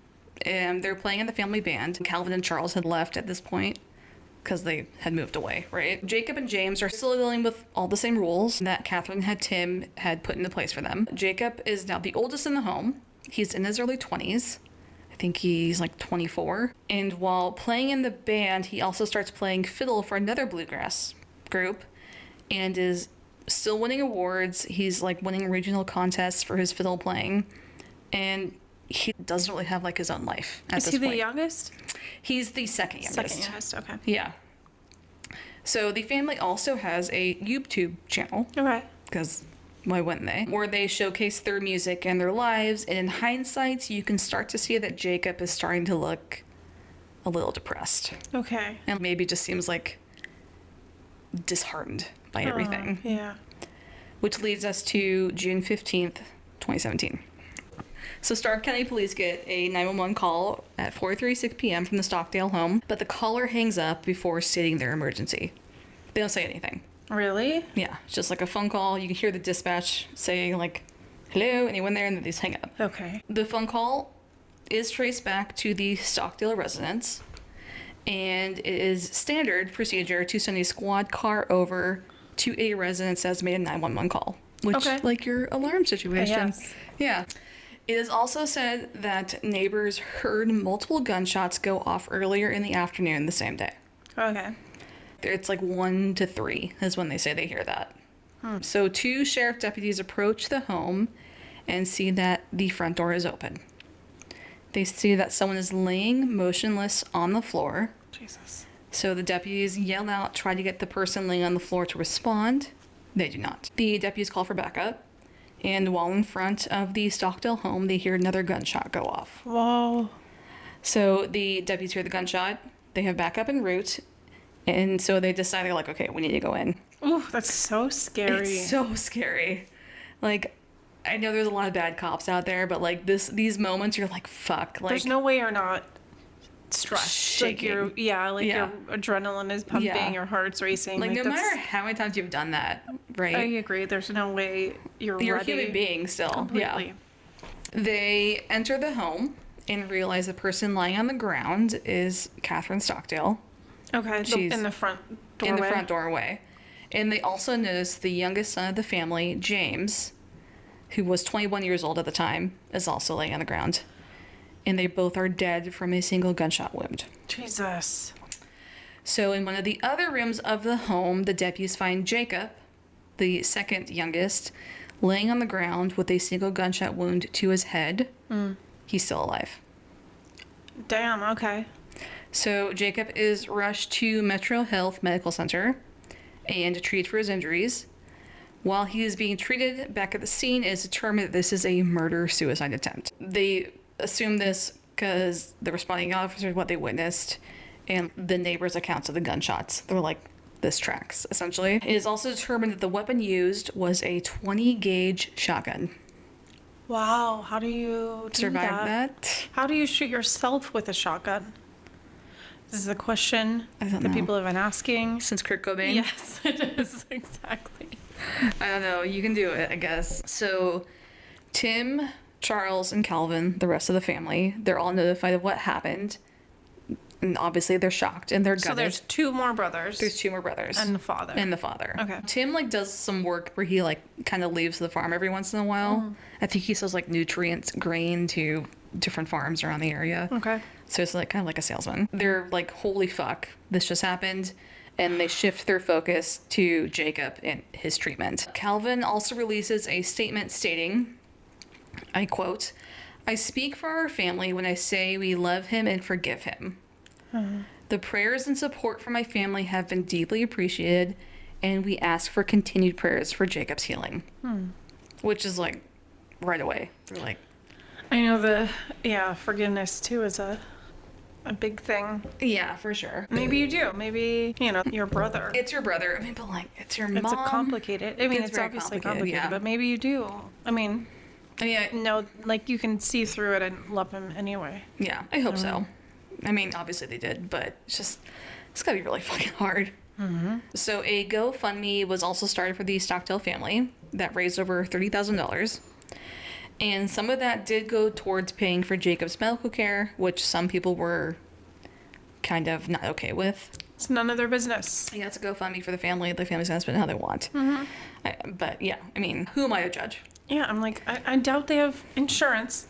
[SPEAKER 3] and they're playing in the family band. Calvin and Charles had left at this point because they had moved away, right? Jacob and James are still dealing with all the same rules that Catherine had Tim had put into place for them. Jacob is now the oldest in the home. He's in his early 20s. I think he's like 24. And while playing in the band, he also starts playing fiddle for another bluegrass group and is still winning awards. He's like winning regional contests for his fiddle playing. And he doesn't really have like his own life at
[SPEAKER 2] Is
[SPEAKER 3] this
[SPEAKER 2] he
[SPEAKER 3] point.
[SPEAKER 2] the youngest?
[SPEAKER 3] He's the second youngest.
[SPEAKER 2] Second youngest. Okay.
[SPEAKER 3] Yeah. So the family also has a YouTube channel,
[SPEAKER 2] Okay.
[SPEAKER 3] because why wouldn't they? Where they showcase their music and their lives. And in hindsight, you can start to see that Jacob is starting to look a little depressed.
[SPEAKER 2] Okay.
[SPEAKER 3] And maybe just seems like disheartened by everything.
[SPEAKER 2] Yeah.
[SPEAKER 3] Which leads us to June 15th, 2017. So Stark County police get a 911 call at 4:36 p.m. from the Stockdale home, but the caller hangs up before stating their emergency. They don't say anything.
[SPEAKER 2] Really?
[SPEAKER 3] Yeah, it's just like a phone call. You can hear the dispatch saying like, hello, anyone there? And then they just hang up.
[SPEAKER 2] Okay.
[SPEAKER 3] The phone call is traced back to the Stockdale residence, and it is standard procedure to send a squad car over to a residence that's made a 911 call, which
[SPEAKER 2] Okay.
[SPEAKER 3] like your alarm situation.
[SPEAKER 2] Yes.
[SPEAKER 3] Yeah. It is also said that neighbors heard multiple gunshots go off earlier in the afternoon the same day.
[SPEAKER 2] Okay.
[SPEAKER 3] It's like 1 to 3 is when they say they hear that. So 2 sheriff deputies approach the home and see that the front door is open. They see that someone is laying motionless on the floor.
[SPEAKER 2] Jesus.
[SPEAKER 3] So the deputies yell out, try to get the person laying on the floor to respond. They do not. The deputies call for backup. And while in front of the Stockdale home, they hear another gunshot go off.
[SPEAKER 2] Whoa.
[SPEAKER 3] So the deputies hear the gunshot. They have backup en route. And so they decide, they're like, okay, we need to go in.
[SPEAKER 2] Ooh, that's so scary.
[SPEAKER 3] It's so scary. Like, I know there's a lot of bad cops out there, but like these moments, you're like, fuck. Like,
[SPEAKER 2] There's no way you're not stressed.
[SPEAKER 3] shaking.
[SPEAKER 2] Like your adrenaline is pumping,
[SPEAKER 3] Yeah.
[SPEAKER 2] your heart's racing.
[SPEAKER 3] like no
[SPEAKER 2] that's-
[SPEAKER 3] matter how many times you've done that, right?
[SPEAKER 2] I agree. There's no way you're
[SPEAKER 3] You're
[SPEAKER 2] ready.
[SPEAKER 3] a human being still.
[SPEAKER 2] Completely.
[SPEAKER 3] Yeah. They enter the home and realize the person lying on the ground is Catherine Stockdale
[SPEAKER 2] Okay.
[SPEAKER 3] She's
[SPEAKER 2] In the front doorway.
[SPEAKER 3] in the front doorway. And they also notice the youngest son of the family, James, who was 21 years old at the time, is also laying on the ground. And they both are dead from a single gunshot wound.
[SPEAKER 2] Jesus.
[SPEAKER 3] So in one of the other rooms of the home, the deputies find Jacob, the second youngest, laying on the ground with a single gunshot wound to his head. He's still alive.
[SPEAKER 2] Damn. Okay.
[SPEAKER 3] So Jacob is rushed to Metro Health Medical Center and treated for his injuries. While he is being treated, back at the scene, it is determined that this is a murder-suicide attempt. They assume this because the responding officers, what they witnessed, and the neighbors' accounts of the gunshots. They're like, this tracks, essentially. It is also determined that the weapon used was a 20-gauge shotgun.
[SPEAKER 2] Wow. How do you do
[SPEAKER 3] Survive that?
[SPEAKER 2] How do you shoot yourself with a shotgun? This is a question
[SPEAKER 3] I don't
[SPEAKER 2] that
[SPEAKER 3] know.
[SPEAKER 2] people have been asking.
[SPEAKER 3] Since Kurt Cobain?
[SPEAKER 2] Yes, it is. Exactly.
[SPEAKER 3] I don't know. You can do it, I guess. So, Tim, Charles, and Calvin, the rest of the family, they're all notified of what happened. And obviously, they're shocked and they're gutted.
[SPEAKER 2] So there's 2 more brothers.
[SPEAKER 3] There's 2 more brothers.
[SPEAKER 2] And the father.
[SPEAKER 3] And the father.
[SPEAKER 2] Okay.
[SPEAKER 3] Tim, like, does some work where he, like, kind of leaves the farm every once in a while. I think he sells, like, nutrients, grain to different farms around the area.
[SPEAKER 2] Okay.
[SPEAKER 3] So it's, like, kind of like a salesman. They're like, holy fuck, this just happened. And they shift their focus to Jacob and his treatment. Calvin also releases a statement stating, I quote, "I speak for our family when I say we love him and forgive him. The prayers and support from my family have been deeply appreciated, and we ask for continued prayers for Jacob's healing." Which is like right away. They're like,
[SPEAKER 2] I know forgiveness too is a big thing.
[SPEAKER 3] yeah, for sure.
[SPEAKER 2] Maybe you do. Maybe, your brother.
[SPEAKER 3] It's your brother. I mean, but like, it's your mom.
[SPEAKER 2] It's a complicated. I mean,
[SPEAKER 3] It's
[SPEAKER 2] it's
[SPEAKER 3] very
[SPEAKER 2] obviously
[SPEAKER 3] complicated,
[SPEAKER 2] complicated,
[SPEAKER 3] yeah.
[SPEAKER 2] but maybe you do. I mean,
[SPEAKER 3] Yeah,
[SPEAKER 2] no, like you can see through it and love him anyway.
[SPEAKER 3] yeah, I hope so. I mean, obviously they did, but it's gotta be really fucking hard. So a GoFundMe was also started for the Stockdale family that raised over $30,000. And some of that did go towards paying for Jacob's medical care, which some people were kind of not okay with.
[SPEAKER 2] It's none of their business.
[SPEAKER 3] Yeah, it's a GoFundMe for the family. The family's gonna spend how they want. But yeah, I mean, who am I to judge?
[SPEAKER 2] Yeah, I'm like, I doubt they have insurance,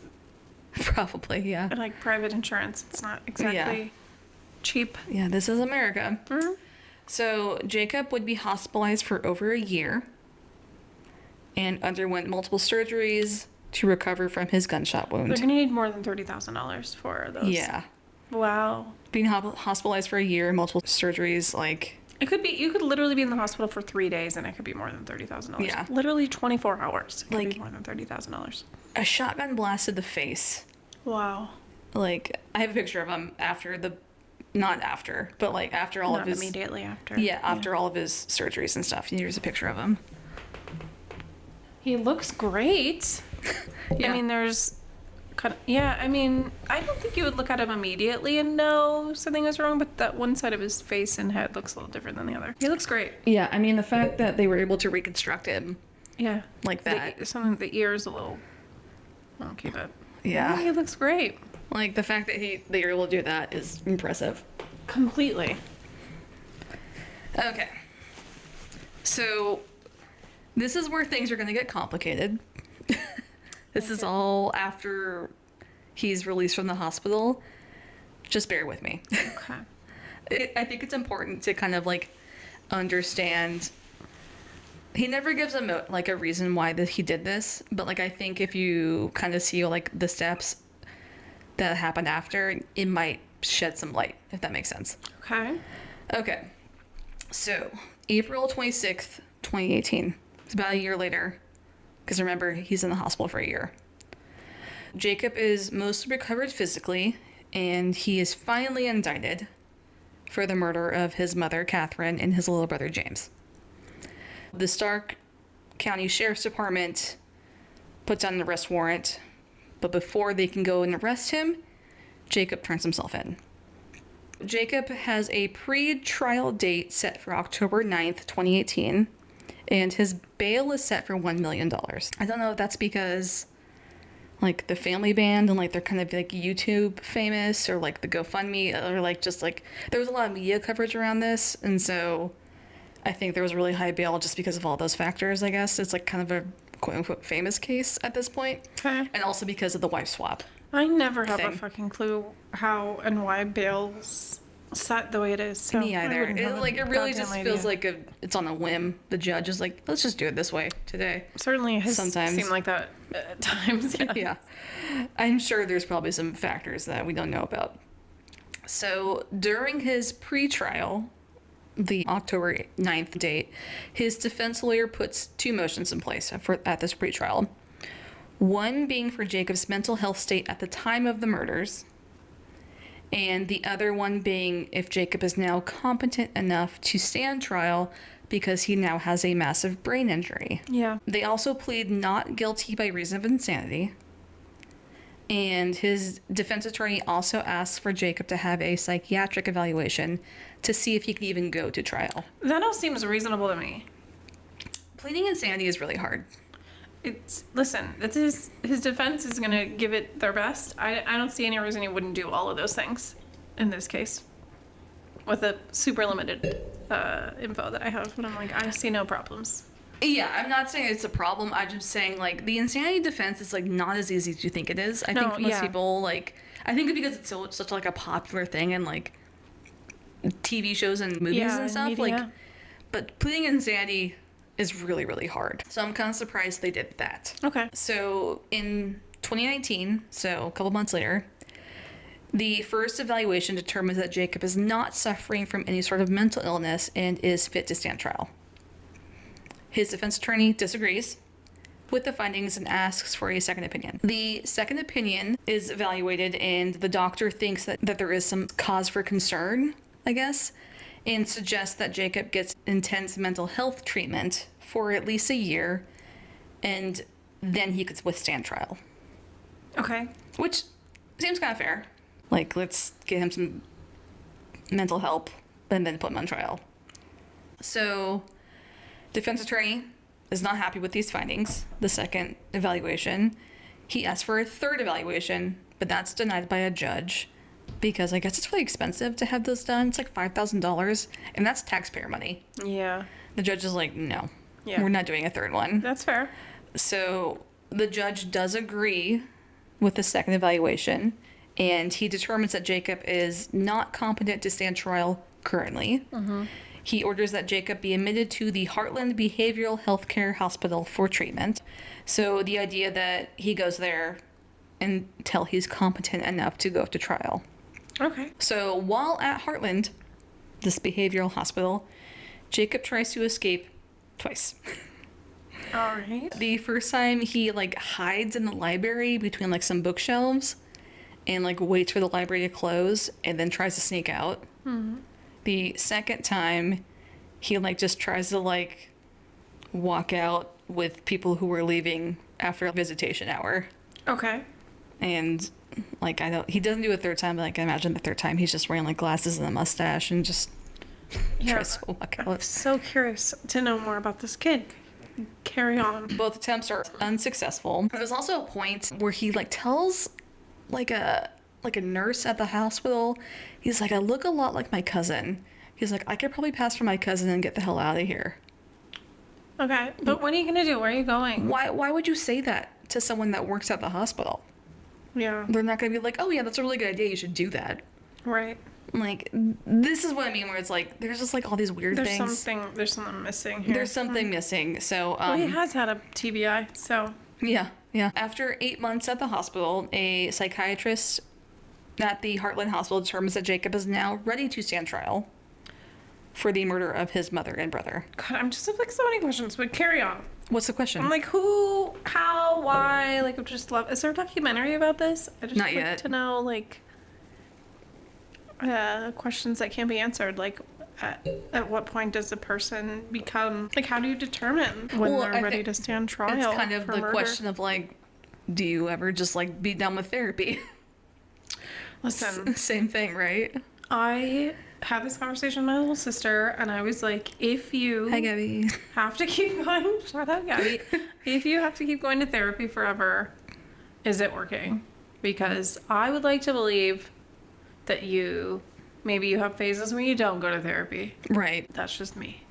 [SPEAKER 3] Probably, yeah.
[SPEAKER 2] like private insurance. It's not exactly cheap.
[SPEAKER 3] Yeah, this is America. So Jacob would be hospitalized for over a year and underwent multiple surgeries to recover from his gunshot wound.
[SPEAKER 2] They're gonna need more than $30,000 for those.
[SPEAKER 3] Yeah.
[SPEAKER 2] Wow.
[SPEAKER 3] Being hospitalized for a year, multiple surgeries, like,
[SPEAKER 2] It could be. You could literally be in the hospital for 3 days, and it could be more than $30,000.
[SPEAKER 3] Yeah.
[SPEAKER 2] Literally 24 hours. It could
[SPEAKER 3] Like-
[SPEAKER 2] be more than $30,000.
[SPEAKER 3] a shotgun blast to the face.
[SPEAKER 2] Wow.
[SPEAKER 3] Like, I have a picture of him after not after, but like after all
[SPEAKER 2] Not
[SPEAKER 3] of his...
[SPEAKER 2] immediately after.
[SPEAKER 3] Yeah, after all of his surgeries and stuff. Here's a picture of him.
[SPEAKER 2] He looks great.
[SPEAKER 3] Yeah.
[SPEAKER 2] I mean, there's kind of, yeah, I mean, I don't think you would look at him immediately and know something was wrong, but that one side of his face and head looks a little different than the other. He looks great.
[SPEAKER 3] Yeah, I mean, the fact that they were able to reconstruct him
[SPEAKER 2] Yeah.
[SPEAKER 3] like that.
[SPEAKER 2] The ear's a little wonky, but
[SPEAKER 3] Yeah.
[SPEAKER 2] he looks great.
[SPEAKER 3] Like, the fact that they were able to do that is impressive.
[SPEAKER 2] Completely.
[SPEAKER 3] Okay. So, this is where things are going to get complicated. This is all after he's released from the hospital. Just bear with me.
[SPEAKER 2] Okay.
[SPEAKER 3] I think it's important to kind of, like, understand. He never gives a reason why he did this, but, like, I think if you kind of see, like, the steps that happened after, it might shed some light, if that makes sense.
[SPEAKER 2] Okay.
[SPEAKER 3] Okay. So, April 26th, 2018. It's about a year later. Because remember, he's in the hospital for a year. Jacob is mostly recovered physically, and he is finally indicted for the murder of his mother, Catherine, and his little brother, James. The Stark County Sheriff's Department puts out an arrest warrant, but before they can go and arrest him, Jacob turns himself in. Jacob has a pre-trial date set for October 9th, 2018, and his bail is set for $1 million. I don't know if that's because, like, the family band and, like, they're kind of, like, YouTube famous, or, like, the GoFundMe, or, like, just, like, there was a lot of media coverage around this, and so I think there was a really high bail just because of all those factors, I guess. It's, like, kind of a quote-unquote famous case at this point.
[SPEAKER 2] Okay.
[SPEAKER 3] And also because of the wife swap.
[SPEAKER 2] I never have a
[SPEAKER 3] Thing.
[SPEAKER 2] fucking clue how and why bail's set the way it is. So
[SPEAKER 3] Me
[SPEAKER 2] I
[SPEAKER 3] either.
[SPEAKER 2] wouldn't have a
[SPEAKER 3] It really
[SPEAKER 2] goddamn
[SPEAKER 3] just
[SPEAKER 2] idea.
[SPEAKER 3] feels like it's on a whim. The judge is like, let's just do it this way today.
[SPEAKER 2] Certainly has
[SPEAKER 3] sometimes.
[SPEAKER 2] seemed like that at times. Yeah.
[SPEAKER 3] Yeah. I'm sure there's probably some factors that we don't know about. So during his pre-trial, the October 9th date, his defense lawyer puts two motions in place at this pre-trial. One being for Jacob's mental health state at the time of the murders, and the other one being if Jacob is now competent enough to stand trial because he now has a massive brain injury.
[SPEAKER 2] Yeah.
[SPEAKER 3] They also plead not guilty by reason of insanity. And his defense attorney also asks for Jacob to have a psychiatric evaluation to see if he could even go to trial.
[SPEAKER 2] That all seems reasonable to me.
[SPEAKER 3] Pleading insanity is really hard.
[SPEAKER 2] Listen, that's his defense is going to give it their best. I don't see any reason he wouldn't do all of those things in this case with the super limited info that I have. But I'm like, I see no problems.
[SPEAKER 3] Yeah, I'm not saying it's a problem. I'm just saying, like, the insanity defense is, like, not as easy as you think it is. I think most people, like, I think because it's such, like, a popular thing in, like, TV shows and movies and stuff.
[SPEAKER 2] media.
[SPEAKER 3] Like, but pleading insanity is really, really hard. So I'm kind of surprised they did that.
[SPEAKER 2] Okay.
[SPEAKER 3] So in 2019, so a couple months later, the first evaluation determines that Jacob is not suffering from any sort of mental illness and is fit to stand trial. His defense attorney disagrees with the findings and asks for a second opinion. The second opinion is evaluated, and the doctor thinks that there is some cause for concern, I guess, and suggests that Jacob gets intense mental health treatment for at least a year, and then he could withstand trial.
[SPEAKER 2] Okay.
[SPEAKER 3] Which seems kind of fair. Like, let's get him some mental help and then put him on trial. So, defense attorney is not happy with these findings, the second evaluation. He asks for a third evaluation, but that's denied by a judge because I guess it's really expensive to have those done. It's like $5,000, and that's taxpayer money.
[SPEAKER 2] Yeah.
[SPEAKER 3] The judge is like, no,
[SPEAKER 2] Yeah.
[SPEAKER 3] we're not doing a third one.
[SPEAKER 2] That's fair.
[SPEAKER 3] So the judge does agree with the second evaluation, and he determines that Jacob is not competent to stand trial currently. Mm-hmm. He orders that Jacob be admitted to the Heartland Behavioral Healthcare Hospital for treatment. So the idea that he goes there until he's competent enough to go to trial.
[SPEAKER 2] Okay.
[SPEAKER 3] So while at Heartland, this behavioral hospital, Jacob tries to escape twice.
[SPEAKER 2] All right.
[SPEAKER 3] The first time he like hides in the library between like some bookshelves and like waits for the library to close and then tries to sneak out. Mm-hmm. The second time he like just tries to like walk out with people who were leaving after a visitation hour.
[SPEAKER 2] Okay.
[SPEAKER 3] And like, he doesn't do a third time, but like I imagine the third time he's just wearing like glasses and a mustache and just tries to walk
[SPEAKER 2] I'm
[SPEAKER 3] out.
[SPEAKER 2] so curious to know more about this kid. Carry on.
[SPEAKER 3] Both attempts are unsuccessful. There's also a point where he like tells like a nurse at the hospital, he's like, I look a lot like my cousin. He's like, I could probably pass for my cousin and get the hell out of here.
[SPEAKER 2] Okay, but what are you gonna do? Where are you going?
[SPEAKER 3] Why would you say that to someone that works at the hospital?
[SPEAKER 2] Yeah.
[SPEAKER 3] They're not gonna be like, oh yeah, that's a really good idea, you should do that.
[SPEAKER 2] Right.
[SPEAKER 3] Like, this is what I mean, where it's like, there's just like all these weird
[SPEAKER 2] There's
[SPEAKER 3] things.
[SPEAKER 2] There's something missing here.
[SPEAKER 3] There's something missing. So,
[SPEAKER 2] Well, he has had a TBI, so.
[SPEAKER 3] yeah. After 8 months at the hospital, a psychiatrist at the Heartland Hospital determines that Jacob is now ready to stand trial for the murder of his mother and brother.
[SPEAKER 2] God, I'm just have like so many questions, but carry on.
[SPEAKER 3] What's the question?
[SPEAKER 2] I'm like, who, how, why? Like, I just love. Is there a documentary about this? I just
[SPEAKER 3] Not
[SPEAKER 2] like
[SPEAKER 3] yet.
[SPEAKER 2] to know like questions that can't be answered. Like, at what point does a person become like? How do you determine when
[SPEAKER 3] Well,
[SPEAKER 2] they're
[SPEAKER 3] I
[SPEAKER 2] ready
[SPEAKER 3] think
[SPEAKER 2] to stand trial?
[SPEAKER 3] It's kind of
[SPEAKER 2] for
[SPEAKER 3] the
[SPEAKER 2] murder?
[SPEAKER 3] question of like, do you ever just like be done with therapy?
[SPEAKER 2] Listen,
[SPEAKER 3] Same thing, right?
[SPEAKER 2] I had this conversation with my little sister, and I was like, if you
[SPEAKER 3] Hi, Gabby.
[SPEAKER 2] have to keep going, shut up, Gabby. If you have to keep going to therapy forever, is it working? Because I would like to believe that maybe you have phases when you don't go to therapy.
[SPEAKER 3] Right.
[SPEAKER 2] That's just me.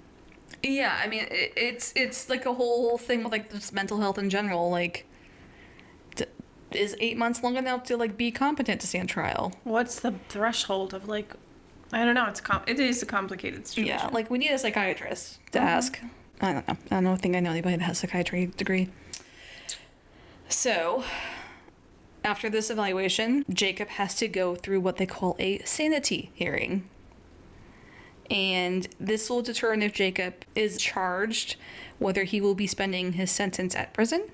[SPEAKER 3] Yeah, I mean, it's like a whole thing with like just mental health in general. Like, is 8 months long enough to like be competent to stand trial?
[SPEAKER 2] What's the threshold of like? I don't know. It is a complicated situation.
[SPEAKER 3] Yeah, like we need a psychiatrist to ask. I don't know. I don't think I know anybody that has a psychiatry degree. So, after this evaluation, Jacob has to go through what they call a sanity hearing. And this will determine if Jacob is charged, whether he will be spending his sentence at prison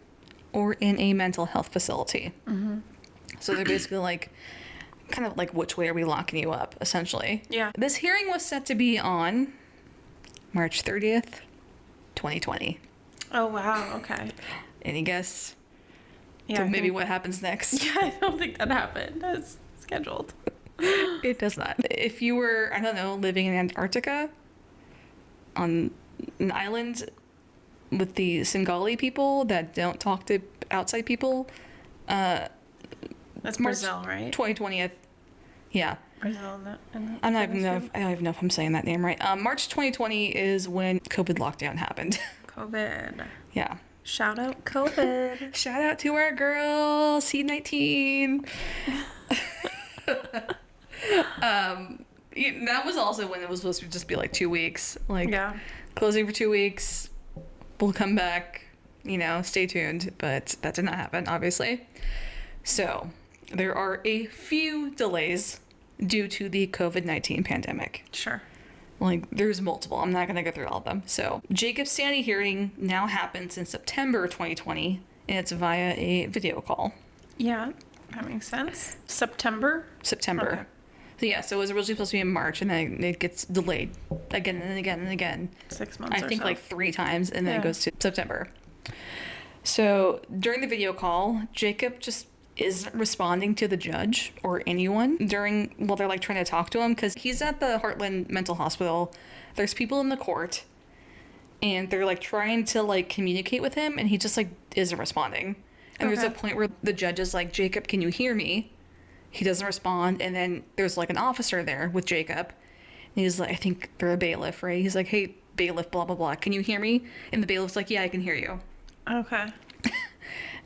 [SPEAKER 3] or in a mental health facility. Mm-hmm. So they're basically like, kind of like, which way are we locking you up, essentially?
[SPEAKER 2] Yeah.
[SPEAKER 3] This hearing was set to be on March 30th, 2020.
[SPEAKER 2] Oh wow. Okay.
[SPEAKER 3] Any guess?
[SPEAKER 2] Yeah.
[SPEAKER 3] to
[SPEAKER 2] I
[SPEAKER 3] maybe
[SPEAKER 2] think-
[SPEAKER 3] what happens next?
[SPEAKER 2] Yeah, I don't think that happened as scheduled.
[SPEAKER 3] It does not. If you were, I don't know, living in Antarctica on an island with the Singali people that don't talk to outside people,
[SPEAKER 2] That's
[SPEAKER 3] March
[SPEAKER 2] Brazil, right?
[SPEAKER 3] 2020th. Yeah.
[SPEAKER 2] Brazil.
[SPEAKER 3] I don't even know if I'm saying that name right. March 2020 is when COVID lockdown happened.
[SPEAKER 2] COVID.
[SPEAKER 3] Yeah.
[SPEAKER 2] Shout out COVID.
[SPEAKER 3] Shout out to our girl, C19. That was also when it was supposed to just be like 2 weeks. Like,
[SPEAKER 2] Yeah.
[SPEAKER 3] closing for 2 weeks. We'll come back, stay tuned. But that did not happen, obviously. So, there are a few delays due to the COVID-19 pandemic.
[SPEAKER 2] Sure.
[SPEAKER 3] Like, there's multiple. I'm not going to go through all of them. So, Jacob's sanity hearing now happens in September 2020, and it's via a video call.
[SPEAKER 2] Yeah, that makes sense. September?
[SPEAKER 3] September.
[SPEAKER 2] Okay.
[SPEAKER 3] So, yeah, so it was originally supposed to be in March, and then it gets delayed again and again and again.
[SPEAKER 2] 6 months
[SPEAKER 3] I
[SPEAKER 2] or
[SPEAKER 3] think
[SPEAKER 2] so.
[SPEAKER 3] like 3 times, and then
[SPEAKER 2] Yeah.
[SPEAKER 3] it goes to September. So, during the video call, Jacob just isn't responding to the judge or anyone while they're like trying to talk to him, because he's at the Heartland Mental Hospital. There's people in the court, and they're like trying to like communicate with him, and he just like isn't responding. And there's a
[SPEAKER 2] Okay.
[SPEAKER 3] point where the judge is like, Jacob, can you hear me? He doesn't respond, and then there's like an officer there with Jacob, and he's like, I think they're a bailiff, right? He's like, hey, bailiff, blah blah blah, can you hear me? And the bailiff's like, yeah, I can hear you.
[SPEAKER 2] Okay.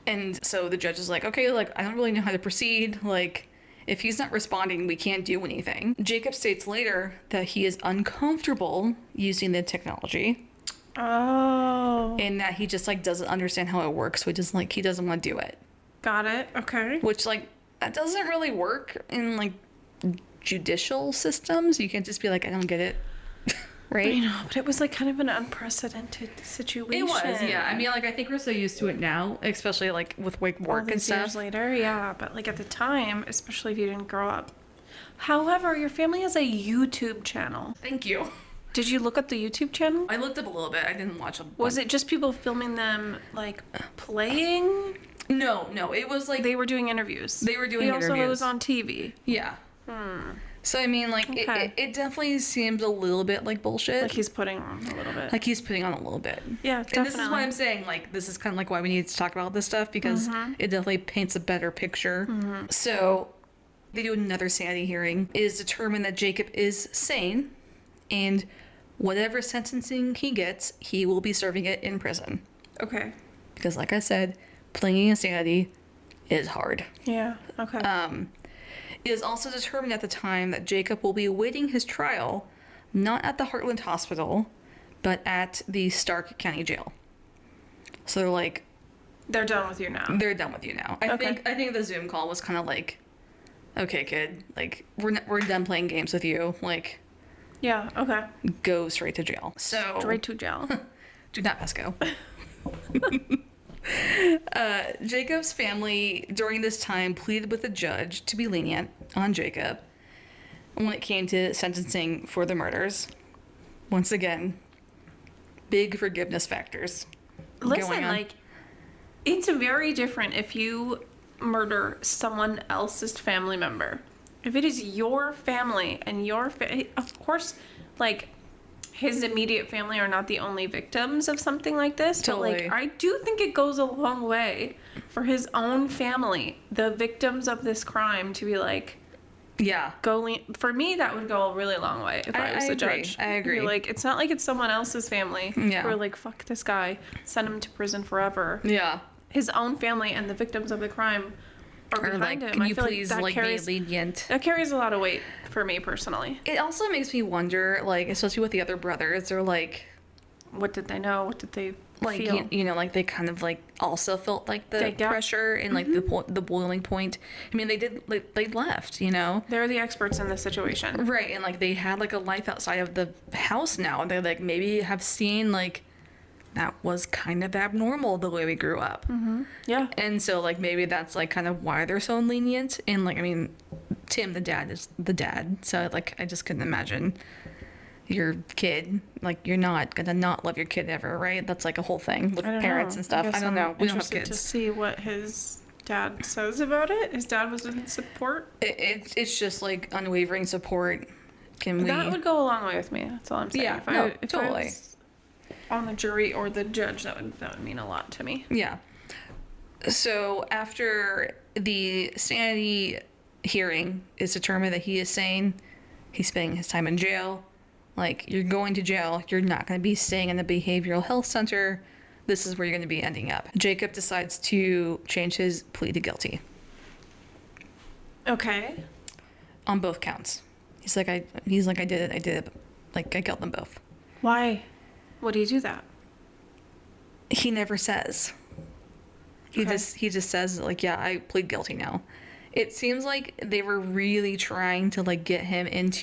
[SPEAKER 3] And so the judge is like, okay, like, I don't really know how to proceed. Like, if he's not responding, we can't do anything. Jacob states later that he is uncomfortable using the technology
[SPEAKER 2] Oh.
[SPEAKER 3] and that he just, like, doesn't understand how it works. So he doesn't want to do it.
[SPEAKER 2] Got it. Okay.
[SPEAKER 3] Which, like, that doesn't really work in, like, judicial systems. You can't just be like, I don't get it. Right?
[SPEAKER 2] I know, but it was like kind of an unprecedented situation.
[SPEAKER 3] It was, yeah. I mean, like, I think we're so used to it now, especially, like, with work
[SPEAKER 2] All
[SPEAKER 3] and
[SPEAKER 2] these
[SPEAKER 3] stuff.
[SPEAKER 2] years later, yeah. But like at the time, especially if you didn't grow up. However, your family has a YouTube channel.
[SPEAKER 3] Thank you.
[SPEAKER 2] Did you look up the YouTube channel?
[SPEAKER 3] I looked up a little bit. I didn't watch them.
[SPEAKER 2] Was it just people filming them, like, playing?
[SPEAKER 3] No, it was like
[SPEAKER 2] They were doing interviews.
[SPEAKER 3] They were doing
[SPEAKER 2] he also
[SPEAKER 3] interviews.
[SPEAKER 2] was on TV.
[SPEAKER 3] Yeah. So I mean, like,
[SPEAKER 2] Okay.
[SPEAKER 3] it definitely seems a little bit like bullshit.
[SPEAKER 2] Like he's putting on a little bit.
[SPEAKER 3] Like he's putting on a little bit.
[SPEAKER 2] Yeah,
[SPEAKER 3] And
[SPEAKER 2] definitely.
[SPEAKER 3] this is why I'm saying, like, this is kind of like why we need to talk about this stuff, because it definitely paints a better picture. So they do another sanity hearing. It is determined that Jacob is sane, and whatever sentencing he gets, he will be serving it in prison.
[SPEAKER 2] Okay.
[SPEAKER 3] Because like I said, playing insanity is hard.
[SPEAKER 2] Yeah. Okay.
[SPEAKER 3] It is also determined at the time that Jacob will be awaiting his trial, not at the Heartland Hospital, but at the Stark County Jail. So they're like,
[SPEAKER 2] They're done with you now.
[SPEAKER 3] they're done with you now. I think the Zoom call was kind of like, okay, kid, like we're done playing games with you. Like,
[SPEAKER 2] Yeah. Okay.
[SPEAKER 3] go straight to jail. So
[SPEAKER 2] Straight to jail.
[SPEAKER 3] do not must go. Jacob's family during this time pleaded with the judge to be lenient on Jacob when it came to sentencing for the murders. Once again, big forgiveness factors.
[SPEAKER 2] Listen,
[SPEAKER 3] going on.
[SPEAKER 2] like, it's very different if you murder someone else's family member. If it is your family and of course, like, his immediate family are not the only victims of something like this,
[SPEAKER 3] Totally.
[SPEAKER 2] but, like, I do think it goes a long way for his own family, the victims of this crime, to be like,
[SPEAKER 3] Yeah.
[SPEAKER 2] for me, that would go a really long way if I was
[SPEAKER 3] I
[SPEAKER 2] the
[SPEAKER 3] agree.
[SPEAKER 2] judge.
[SPEAKER 3] I agree.
[SPEAKER 2] You're like, it's not like it's someone else's family.
[SPEAKER 3] Yeah.
[SPEAKER 2] Who are like, fuck this guy, send him to prison forever.
[SPEAKER 3] Yeah.
[SPEAKER 2] His own family and the victims of the crime are
[SPEAKER 3] Or
[SPEAKER 2] behind
[SPEAKER 3] like,
[SPEAKER 2] him.
[SPEAKER 3] can
[SPEAKER 2] I
[SPEAKER 3] you
[SPEAKER 2] feel
[SPEAKER 3] please
[SPEAKER 2] like that
[SPEAKER 3] like
[SPEAKER 2] carries,
[SPEAKER 3] be lenient?
[SPEAKER 2] that carries a lot of weight for me personally.
[SPEAKER 3] It also makes me wonder, like, especially with the other brothers, they're like,
[SPEAKER 2] What did they know? What did they
[SPEAKER 3] like
[SPEAKER 2] feel?
[SPEAKER 3] you know, like they kind of like also felt like the
[SPEAKER 2] They got-
[SPEAKER 3] pressure and like the boiling point. I mean, they did, like, they left, you know.
[SPEAKER 2] They're the experts in this situation.
[SPEAKER 3] Right, and like they had like a life outside of the house now. They like maybe have seen like that was kind of abnormal the way we grew up.
[SPEAKER 2] Yeah.
[SPEAKER 3] And so like maybe that's like kind of why they're so lenient. And like I mean, Tim the dad is the dad, so like I just couldn't imagine your kid, like you're not gonna not love your kid ever, right? That's like a whole thing with
[SPEAKER 2] I don't
[SPEAKER 3] parents
[SPEAKER 2] know.
[SPEAKER 3] and stuff.
[SPEAKER 2] guess
[SPEAKER 3] I don't
[SPEAKER 2] I'm
[SPEAKER 3] know. We don't have
[SPEAKER 2] interested to
[SPEAKER 3] kids.
[SPEAKER 2] see what his dad says about it. His dad was in support.
[SPEAKER 3] It's just like unwavering support. Can we?
[SPEAKER 2] That would go a long way with me. That's all I'm saying.
[SPEAKER 3] Yeah,
[SPEAKER 2] if I,
[SPEAKER 3] no,
[SPEAKER 2] if
[SPEAKER 3] totally.
[SPEAKER 2] I was on the jury or the judge, that would mean a lot to me.
[SPEAKER 3] Yeah. So after the sanity hearing is determined that he is sane, he's spending his time in jail. Like, you're going to jail. You're not going to be staying in the behavioral health center. This is where you're going to be ending up. Jacob decides to change his plea to guilty
[SPEAKER 2] Okay.
[SPEAKER 3] on both counts. He's like, I did it. Like, I killed them both.
[SPEAKER 2] Why? What do you do that?
[SPEAKER 3] He never says. He
[SPEAKER 2] Okay.
[SPEAKER 3] just says, like, yeah, I plead guilty now. It seems like they were really trying to like get him and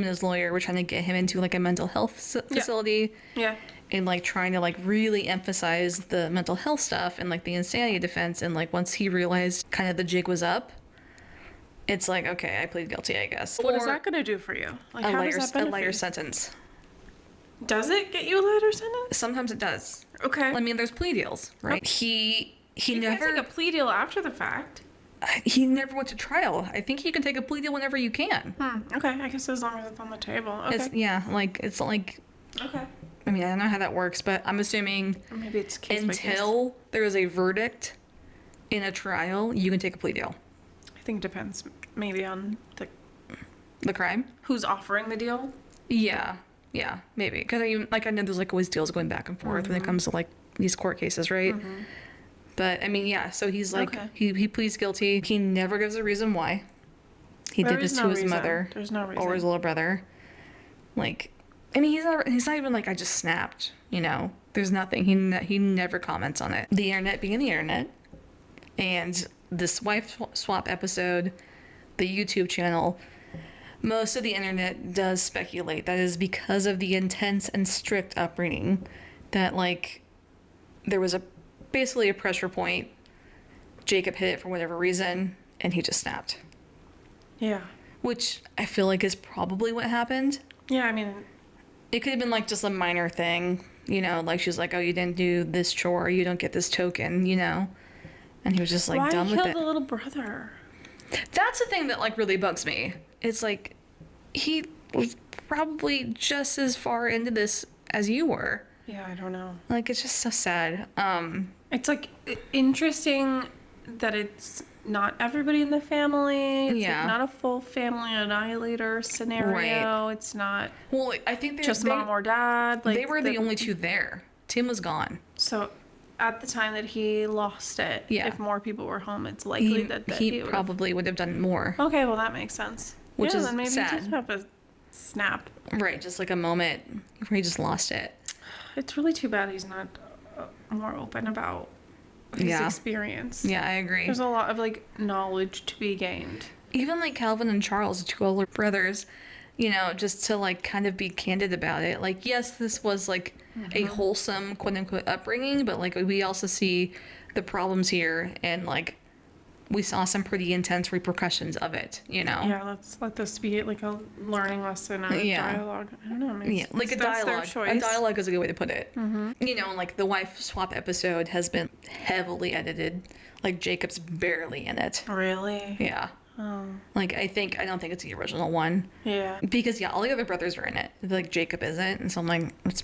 [SPEAKER 3] his lawyer were trying to get him into like a mental health facility.
[SPEAKER 2] Yeah.
[SPEAKER 3] And like trying to like really emphasize the mental health stuff and like the insanity defense. And like once he realized kind of the jig was up, it's like, okay, I plead guilty, I guess.
[SPEAKER 2] What is
[SPEAKER 3] Or
[SPEAKER 2] that going to do for you? Like,
[SPEAKER 3] a
[SPEAKER 2] how
[SPEAKER 3] lighter,
[SPEAKER 2] does that
[SPEAKER 3] a
[SPEAKER 2] benefit
[SPEAKER 3] lighter
[SPEAKER 2] you?
[SPEAKER 3] sentence.
[SPEAKER 2] Does it get you a lighter sentence?
[SPEAKER 3] Sometimes it does.
[SPEAKER 2] Okay.
[SPEAKER 3] I mean, there's plea deals, right? He
[SPEAKER 2] you
[SPEAKER 3] never
[SPEAKER 2] can't take a plea deal after the fact.
[SPEAKER 3] he never went to trial. I think you can take a plea deal whenever you can.
[SPEAKER 2] Okay. I guess as long as it's on the table. Okay.
[SPEAKER 3] It's it's like,
[SPEAKER 2] Okay.
[SPEAKER 3] I mean, I don't know how that works, but I'm assuming
[SPEAKER 2] Or maybe it's case by case.
[SPEAKER 3] until there is a verdict in a trial, you can take a plea deal.
[SPEAKER 2] I think it depends maybe on
[SPEAKER 3] The crime?
[SPEAKER 2] who's offering the deal.
[SPEAKER 3] Yeah, maybe. Because I know there's like always deals going back and forth when it comes to like these court cases, right? But I mean, yeah. So he's like,
[SPEAKER 2] Okay.
[SPEAKER 3] he pleads guilty. He never gives a reason why. He
[SPEAKER 2] There
[SPEAKER 3] did
[SPEAKER 2] is
[SPEAKER 3] this
[SPEAKER 2] no
[SPEAKER 3] to his
[SPEAKER 2] reason.
[SPEAKER 3] mother
[SPEAKER 2] There's no reason.
[SPEAKER 3] or his little brother. Like, I mean, he's not even like I just snapped. You know, there's nothing. He never comments on it. The internet being the internet, and this wife swap episode, the YouTube channel. Most of the internet does speculate that is because of the intense and strict upbringing, that like there was basically a pressure point. Jacob hit it for whatever reason, and he just snapped.
[SPEAKER 2] Yeah.
[SPEAKER 3] Which I feel like is probably what happened.
[SPEAKER 2] Yeah, I mean,
[SPEAKER 3] It could have been like just a minor thing, you know, like she's like, oh, you didn't do this chore, you don't get this token, you know, and he was just like
[SPEAKER 2] Why
[SPEAKER 3] done with
[SPEAKER 2] kill
[SPEAKER 3] it.
[SPEAKER 2] the little brother?
[SPEAKER 3] That's the thing that like really bugs me. It's like he was probably just as far into this as you were.
[SPEAKER 2] Yeah, I don't know.
[SPEAKER 3] Like it's just so sad.
[SPEAKER 2] It's like interesting that it's not everybody in the family. It's
[SPEAKER 3] Yeah.
[SPEAKER 2] like not a full family annihilator scenario. It's not
[SPEAKER 3] Well, I think
[SPEAKER 2] just mom or dad. Like
[SPEAKER 3] they were the only two there. Tim was gone.
[SPEAKER 2] So at the time that he lost it,
[SPEAKER 3] Yeah.
[SPEAKER 2] if more people were home, it's likely that
[SPEAKER 3] He
[SPEAKER 2] would've-
[SPEAKER 3] probably would have done more.
[SPEAKER 2] Okay, well that makes sense.
[SPEAKER 3] Which
[SPEAKER 2] yeah,
[SPEAKER 3] is
[SPEAKER 2] then maybe
[SPEAKER 3] sad.
[SPEAKER 2] he did have a snap.
[SPEAKER 3] Right, just like a moment where he just lost it.
[SPEAKER 2] It's really too bad he's not more open about his
[SPEAKER 3] Yeah.
[SPEAKER 2] experience.
[SPEAKER 3] Yeah, I agree.
[SPEAKER 2] There's a lot of like knowledge to be gained.
[SPEAKER 3] Even like Calvin and Charles, the two older brothers, you know, just to like kind of be candid about it. Like, yes, this was like a wholesome quote unquote upbringing, but like we also see the problems here, and like we saw some pretty intense repercussions of it, you know?
[SPEAKER 2] Yeah, let's let this be like a learning lesson, a
[SPEAKER 3] Yeah.
[SPEAKER 2] dialogue. I don't know. Maybe
[SPEAKER 3] Yeah, like a
[SPEAKER 2] that's their
[SPEAKER 3] dialogue. A
[SPEAKER 2] choice.
[SPEAKER 3] dialogue is a good way to put it. You know, like the wife swap episode has been heavily edited. Like Jacob's barely in it.
[SPEAKER 2] Really?
[SPEAKER 3] Yeah.
[SPEAKER 2] Oh,
[SPEAKER 3] Like I don't think it's the original one.
[SPEAKER 2] yeah.
[SPEAKER 3] Because yeah, all the other brothers are in it. Like Jacob isn't, and so I'm like, it's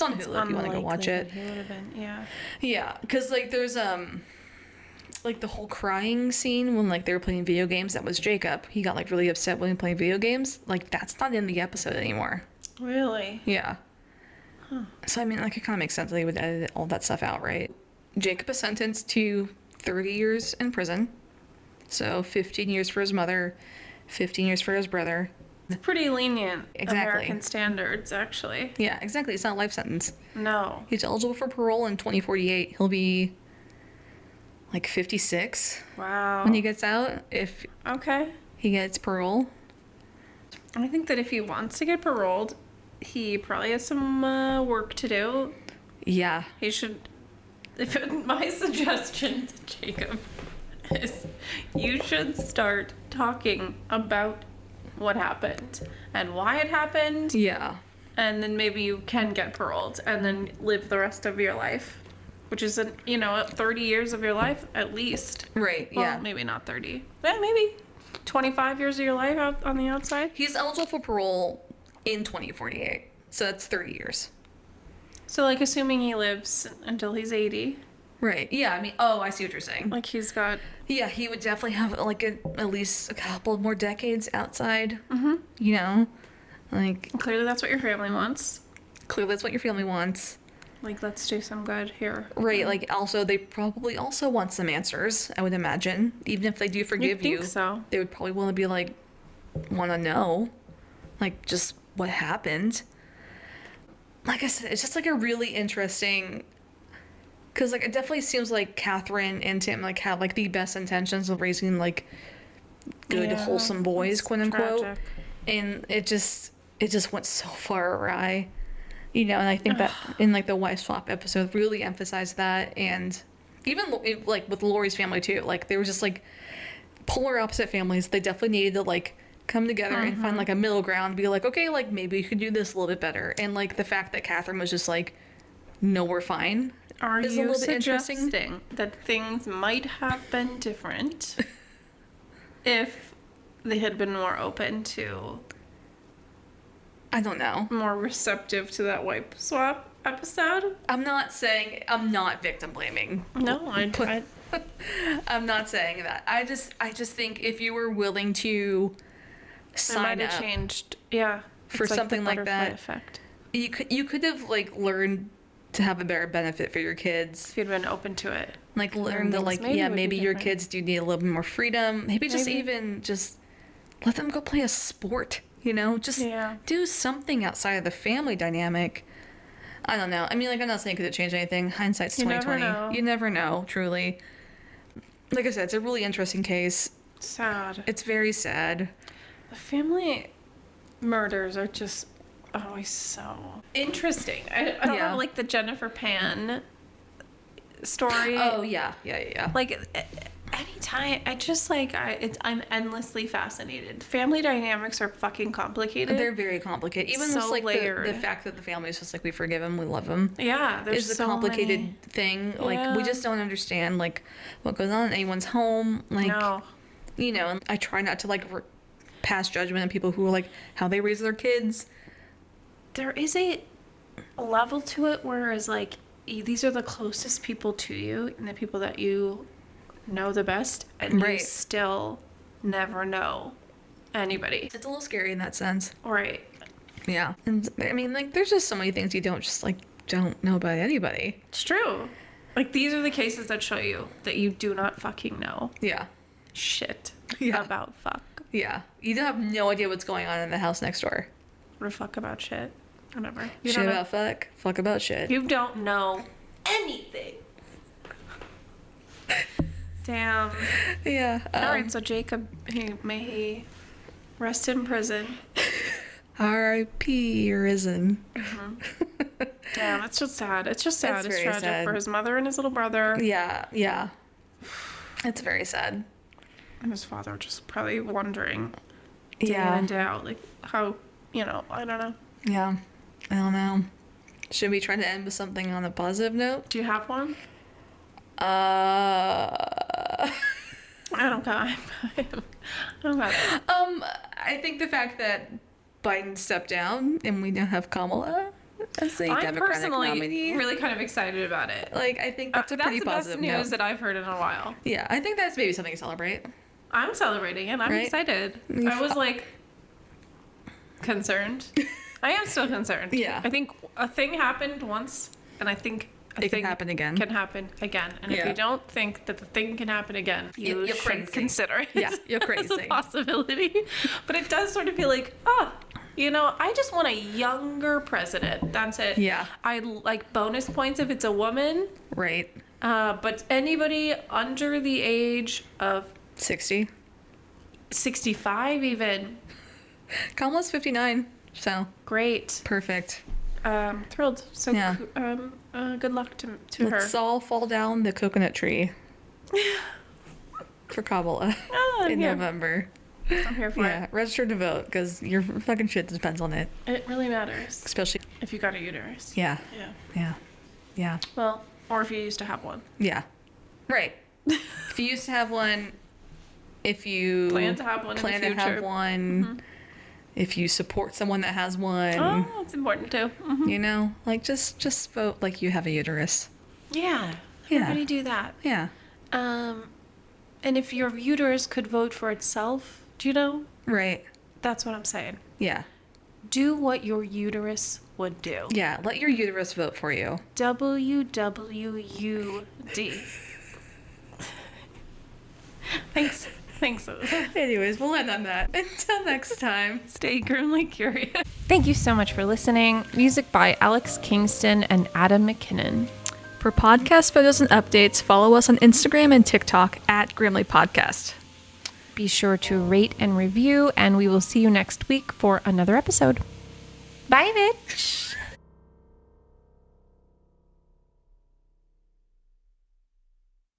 [SPEAKER 3] on Hulu if you want to go watch
[SPEAKER 2] Unlikely
[SPEAKER 3] it.
[SPEAKER 2] that He would have been, yeah.
[SPEAKER 3] Yeah, because like there's like the whole crying scene when like they were playing video games. That was Jacob. He got like really upset when he playing video games. Like that's not in the episode anymore.
[SPEAKER 2] Really?
[SPEAKER 3] Yeah. So I mean, like it kind of makes sense that they would edit all that stuff out, right? Jacob is sentenced to 30 years in prison. So 15 years for his mother, 15 years for his brother.
[SPEAKER 2] It's pretty lenient.
[SPEAKER 3] Exactly.
[SPEAKER 2] American standards, actually.
[SPEAKER 3] Yeah, exactly. It's not a life sentence.
[SPEAKER 2] No.
[SPEAKER 3] He's eligible for parole in 2048. He'll be like 56
[SPEAKER 2] Wow.
[SPEAKER 3] when he gets out, if
[SPEAKER 2] Okay.
[SPEAKER 3] he gets parole.
[SPEAKER 2] I think that if he wants to get paroled, he probably has some work to do.
[SPEAKER 3] Yeah.
[SPEAKER 2] He should. My suggestion to Jacob is you should start talking about what happened and why it happened,
[SPEAKER 3] Yeah.
[SPEAKER 2] and then maybe you can get paroled and then live the rest of your life, which is 30 years of your life at least.
[SPEAKER 3] Right,
[SPEAKER 2] Well,
[SPEAKER 3] yeah.
[SPEAKER 2] maybe not 30. Yeah, maybe 25 years of your life out on the outside.
[SPEAKER 3] He's eligible for parole in 2048. So that's 30 years.
[SPEAKER 2] So like assuming he lives until he's 80,
[SPEAKER 3] Right. Yeah, I mean, oh, I see what you're saying.
[SPEAKER 2] like he's got
[SPEAKER 3] Yeah, he would definitely have like at least a couple more decades outside. Mm-hmm. You know? Like,
[SPEAKER 2] clearly that's what your family wants.
[SPEAKER 3] clearly that's what your family wants.
[SPEAKER 2] Like, let's do some good here.
[SPEAKER 3] Right, like also they probably also want some answers, I would imagine. Even if they do forgive
[SPEAKER 2] think
[SPEAKER 3] you,
[SPEAKER 2] so.
[SPEAKER 3] they would probably want to be like, want to know, like just what happened. Like I said, it's just like a really interesting, because like it definitely seems like Catherine and Tim like have like the best intentions of raising like good
[SPEAKER 2] Yeah,
[SPEAKER 3] wholesome boys,
[SPEAKER 2] it's
[SPEAKER 3] quote unquote,
[SPEAKER 2] tragic.
[SPEAKER 3] and it just went so far awry. You know, and I think that in like the wife swap episode really emphasized that, and even like with Lori's family too, like they were just like polar opposite families. They definitely needed to like come together and find like a middle ground, be like, okay, like maybe you could do this a little bit better. And like the fact that Catherine was just like, no, we're fine.
[SPEAKER 2] Are
[SPEAKER 3] is a
[SPEAKER 2] you
[SPEAKER 3] little bit interesting.
[SPEAKER 2] suggesting that things might have been different if they had been more open to,
[SPEAKER 3] I don't know.
[SPEAKER 2] more receptive to that wipe swap episode?
[SPEAKER 3] I'm not victim blaming.
[SPEAKER 2] No, I
[SPEAKER 3] I'm not saying that. I just think if you were willing to
[SPEAKER 2] it
[SPEAKER 3] sign
[SPEAKER 2] might
[SPEAKER 3] up
[SPEAKER 2] have changed. Yeah,
[SPEAKER 3] for
[SPEAKER 2] it's the
[SPEAKER 3] something like
[SPEAKER 2] butterfly
[SPEAKER 3] that,
[SPEAKER 2] effect.
[SPEAKER 3] you could have like learned to have a better benefit for your kids.
[SPEAKER 2] If you'd been open to it.
[SPEAKER 3] Like learn to
[SPEAKER 2] things
[SPEAKER 3] like
[SPEAKER 2] maybe would be
[SPEAKER 3] maybe your
[SPEAKER 2] different.
[SPEAKER 3] kids do need a little bit more freedom. Maybe just
[SPEAKER 2] Maybe.
[SPEAKER 3] even just let them go play a sport, you know? Just
[SPEAKER 2] Yeah.
[SPEAKER 3] do something outside of the family dynamic. I don't know. I mean, like I'm not saying could it change anything. Hindsight's
[SPEAKER 2] You never
[SPEAKER 3] 2020.
[SPEAKER 2] know.
[SPEAKER 3] You never know, truly. Like I said, it's a really interesting case.
[SPEAKER 2] Sad.
[SPEAKER 3] It's very sad.
[SPEAKER 2] The family murders are just always so interesting. I don't
[SPEAKER 3] Yeah.
[SPEAKER 2] know, like the Jennifer Pan story.
[SPEAKER 3] Oh yeah.
[SPEAKER 2] Like, anytime, I'm endlessly fascinated. Family dynamics are fucking complicated.
[SPEAKER 3] They're very complicated. Even
[SPEAKER 2] So
[SPEAKER 3] just like
[SPEAKER 2] layered.
[SPEAKER 3] the fact that the family is just like, we forgive him, we love him.
[SPEAKER 2] Yeah, there's
[SPEAKER 3] Is the
[SPEAKER 2] so
[SPEAKER 3] complicated
[SPEAKER 2] many.
[SPEAKER 3] thing. Like, we
[SPEAKER 2] Yeah.
[SPEAKER 3] just don't understand like what goes on in anyone's home. Like,
[SPEAKER 2] No.
[SPEAKER 3] you know, and I try not to like pass judgment on people who are like how they raise their kids.
[SPEAKER 2] There is a level to it where it's like these are the closest people to you and the people that you know the best, and you
[SPEAKER 3] Right.
[SPEAKER 2] still never know anybody.
[SPEAKER 3] It's a little scary in that sense.
[SPEAKER 2] Right.
[SPEAKER 3] Yeah. And I mean, like, there's just so many things you don't know about anybody.
[SPEAKER 2] It's true. Like, these are the cases that show you that you do not fucking know
[SPEAKER 3] Yeah.
[SPEAKER 2] shit
[SPEAKER 3] Yeah.
[SPEAKER 2] about fuck.
[SPEAKER 3] Yeah. You have no idea what's going on in the house next door.
[SPEAKER 2] Or fuck about shit. Whatever. You
[SPEAKER 3] Shit
[SPEAKER 2] don't know.
[SPEAKER 3] about fuck. Fuck about shit.
[SPEAKER 2] You don't know anything. Damn.
[SPEAKER 3] Yeah.
[SPEAKER 2] All right, so Jacob, may he rest in prison.
[SPEAKER 3] R.I.P. Risen.
[SPEAKER 2] Damn, it's just sad. It's just sad.
[SPEAKER 3] It's
[SPEAKER 2] It's
[SPEAKER 3] very
[SPEAKER 2] tragic
[SPEAKER 3] sad.
[SPEAKER 2] for his mother and his little brother.
[SPEAKER 3] Yeah. Yeah. It's very sad.
[SPEAKER 2] And his father just probably wondering day in
[SPEAKER 3] Yeah.
[SPEAKER 2] and day out, like, how, I don't know.
[SPEAKER 3] Yeah. I don't know. Should we try to end with something on a positive note?
[SPEAKER 2] Do you have one?
[SPEAKER 3] I
[SPEAKER 2] I don't got I don't got it.
[SPEAKER 3] I think the fact that Biden stepped down and we now have Kamala as the
[SPEAKER 2] I'm
[SPEAKER 3] Democratic
[SPEAKER 2] personally
[SPEAKER 3] nominee.
[SPEAKER 2] really kind of excited about it.
[SPEAKER 3] Like, I think that's a pretty
[SPEAKER 2] That's the
[SPEAKER 3] positive
[SPEAKER 2] best news
[SPEAKER 3] note.
[SPEAKER 2] that I've heard in a while.
[SPEAKER 3] Yeah, I think that's maybe something to celebrate.
[SPEAKER 2] I'm celebrating it. I'm
[SPEAKER 3] Right?
[SPEAKER 2] excited.
[SPEAKER 3] You
[SPEAKER 2] I was like concerned. I am still concerned.
[SPEAKER 3] Yeah.
[SPEAKER 2] I think a thing happened once, and I think a
[SPEAKER 3] It can
[SPEAKER 2] thing
[SPEAKER 3] happen again.
[SPEAKER 2] Can happen again. And if
[SPEAKER 3] Yeah.
[SPEAKER 2] you don't think that the thing can happen again, you
[SPEAKER 3] You're
[SPEAKER 2] should
[SPEAKER 3] crazy.
[SPEAKER 2] consider it.
[SPEAKER 3] Yeah, you're
[SPEAKER 2] as
[SPEAKER 3] crazy.
[SPEAKER 2] a possibility. But it does sort of feel like, I just want a younger president. That's it.
[SPEAKER 3] Yeah.
[SPEAKER 2] I like bonus points if it's a woman.
[SPEAKER 3] Right.
[SPEAKER 2] But anybody under the age of
[SPEAKER 3] 60.
[SPEAKER 2] 65 even.
[SPEAKER 3] Kamala's 59, so
[SPEAKER 2] Great.
[SPEAKER 3] perfect.
[SPEAKER 2] Thrilled. So
[SPEAKER 3] Yeah.
[SPEAKER 2] good luck to her.
[SPEAKER 3] Let's all fall down the coconut tree for Kamala in
[SPEAKER 2] yeah.
[SPEAKER 3] November.
[SPEAKER 2] I'm here for
[SPEAKER 3] Yeah, register to vote because your fucking shit depends on it.
[SPEAKER 2] it. It really matters.
[SPEAKER 3] Especially,
[SPEAKER 2] If you got a uterus.
[SPEAKER 3] yeah,
[SPEAKER 2] Yeah.
[SPEAKER 3] yeah, yeah,
[SPEAKER 2] Well, or if you used to have one.
[SPEAKER 3] yeah. Right. If you used to have one, if you
[SPEAKER 2] Plan to have one
[SPEAKER 3] plan
[SPEAKER 2] in the
[SPEAKER 3] to have
[SPEAKER 2] future.
[SPEAKER 3] one, if you support someone that has one,
[SPEAKER 2] Oh, it's important too. Mhm.
[SPEAKER 3] you know, like just vote like you have a uterus.
[SPEAKER 2] Yeah.
[SPEAKER 3] Yeah.
[SPEAKER 2] Everybody do that.
[SPEAKER 3] Yeah.
[SPEAKER 2] And if your uterus could vote for itself, do you know?
[SPEAKER 3] Right.
[SPEAKER 2] That's what I'm saying.
[SPEAKER 3] Yeah.
[SPEAKER 2] Do what your uterus would do.
[SPEAKER 3] Yeah. Let your uterus vote for you.
[SPEAKER 2] WWUD. Thanks. Thanks.
[SPEAKER 3] Anyways, we'll end on that. Until next time.
[SPEAKER 2] Stay grimly curious. Thank you so much for listening. Music by Alex Kingston and Adam McKinnon.
[SPEAKER 1] For podcast photos and updates, follow us on Instagram and TikTok at Grimly Podcast.
[SPEAKER 2] Be sure to rate and review, and we will see you next week for another episode. Bye, bitch.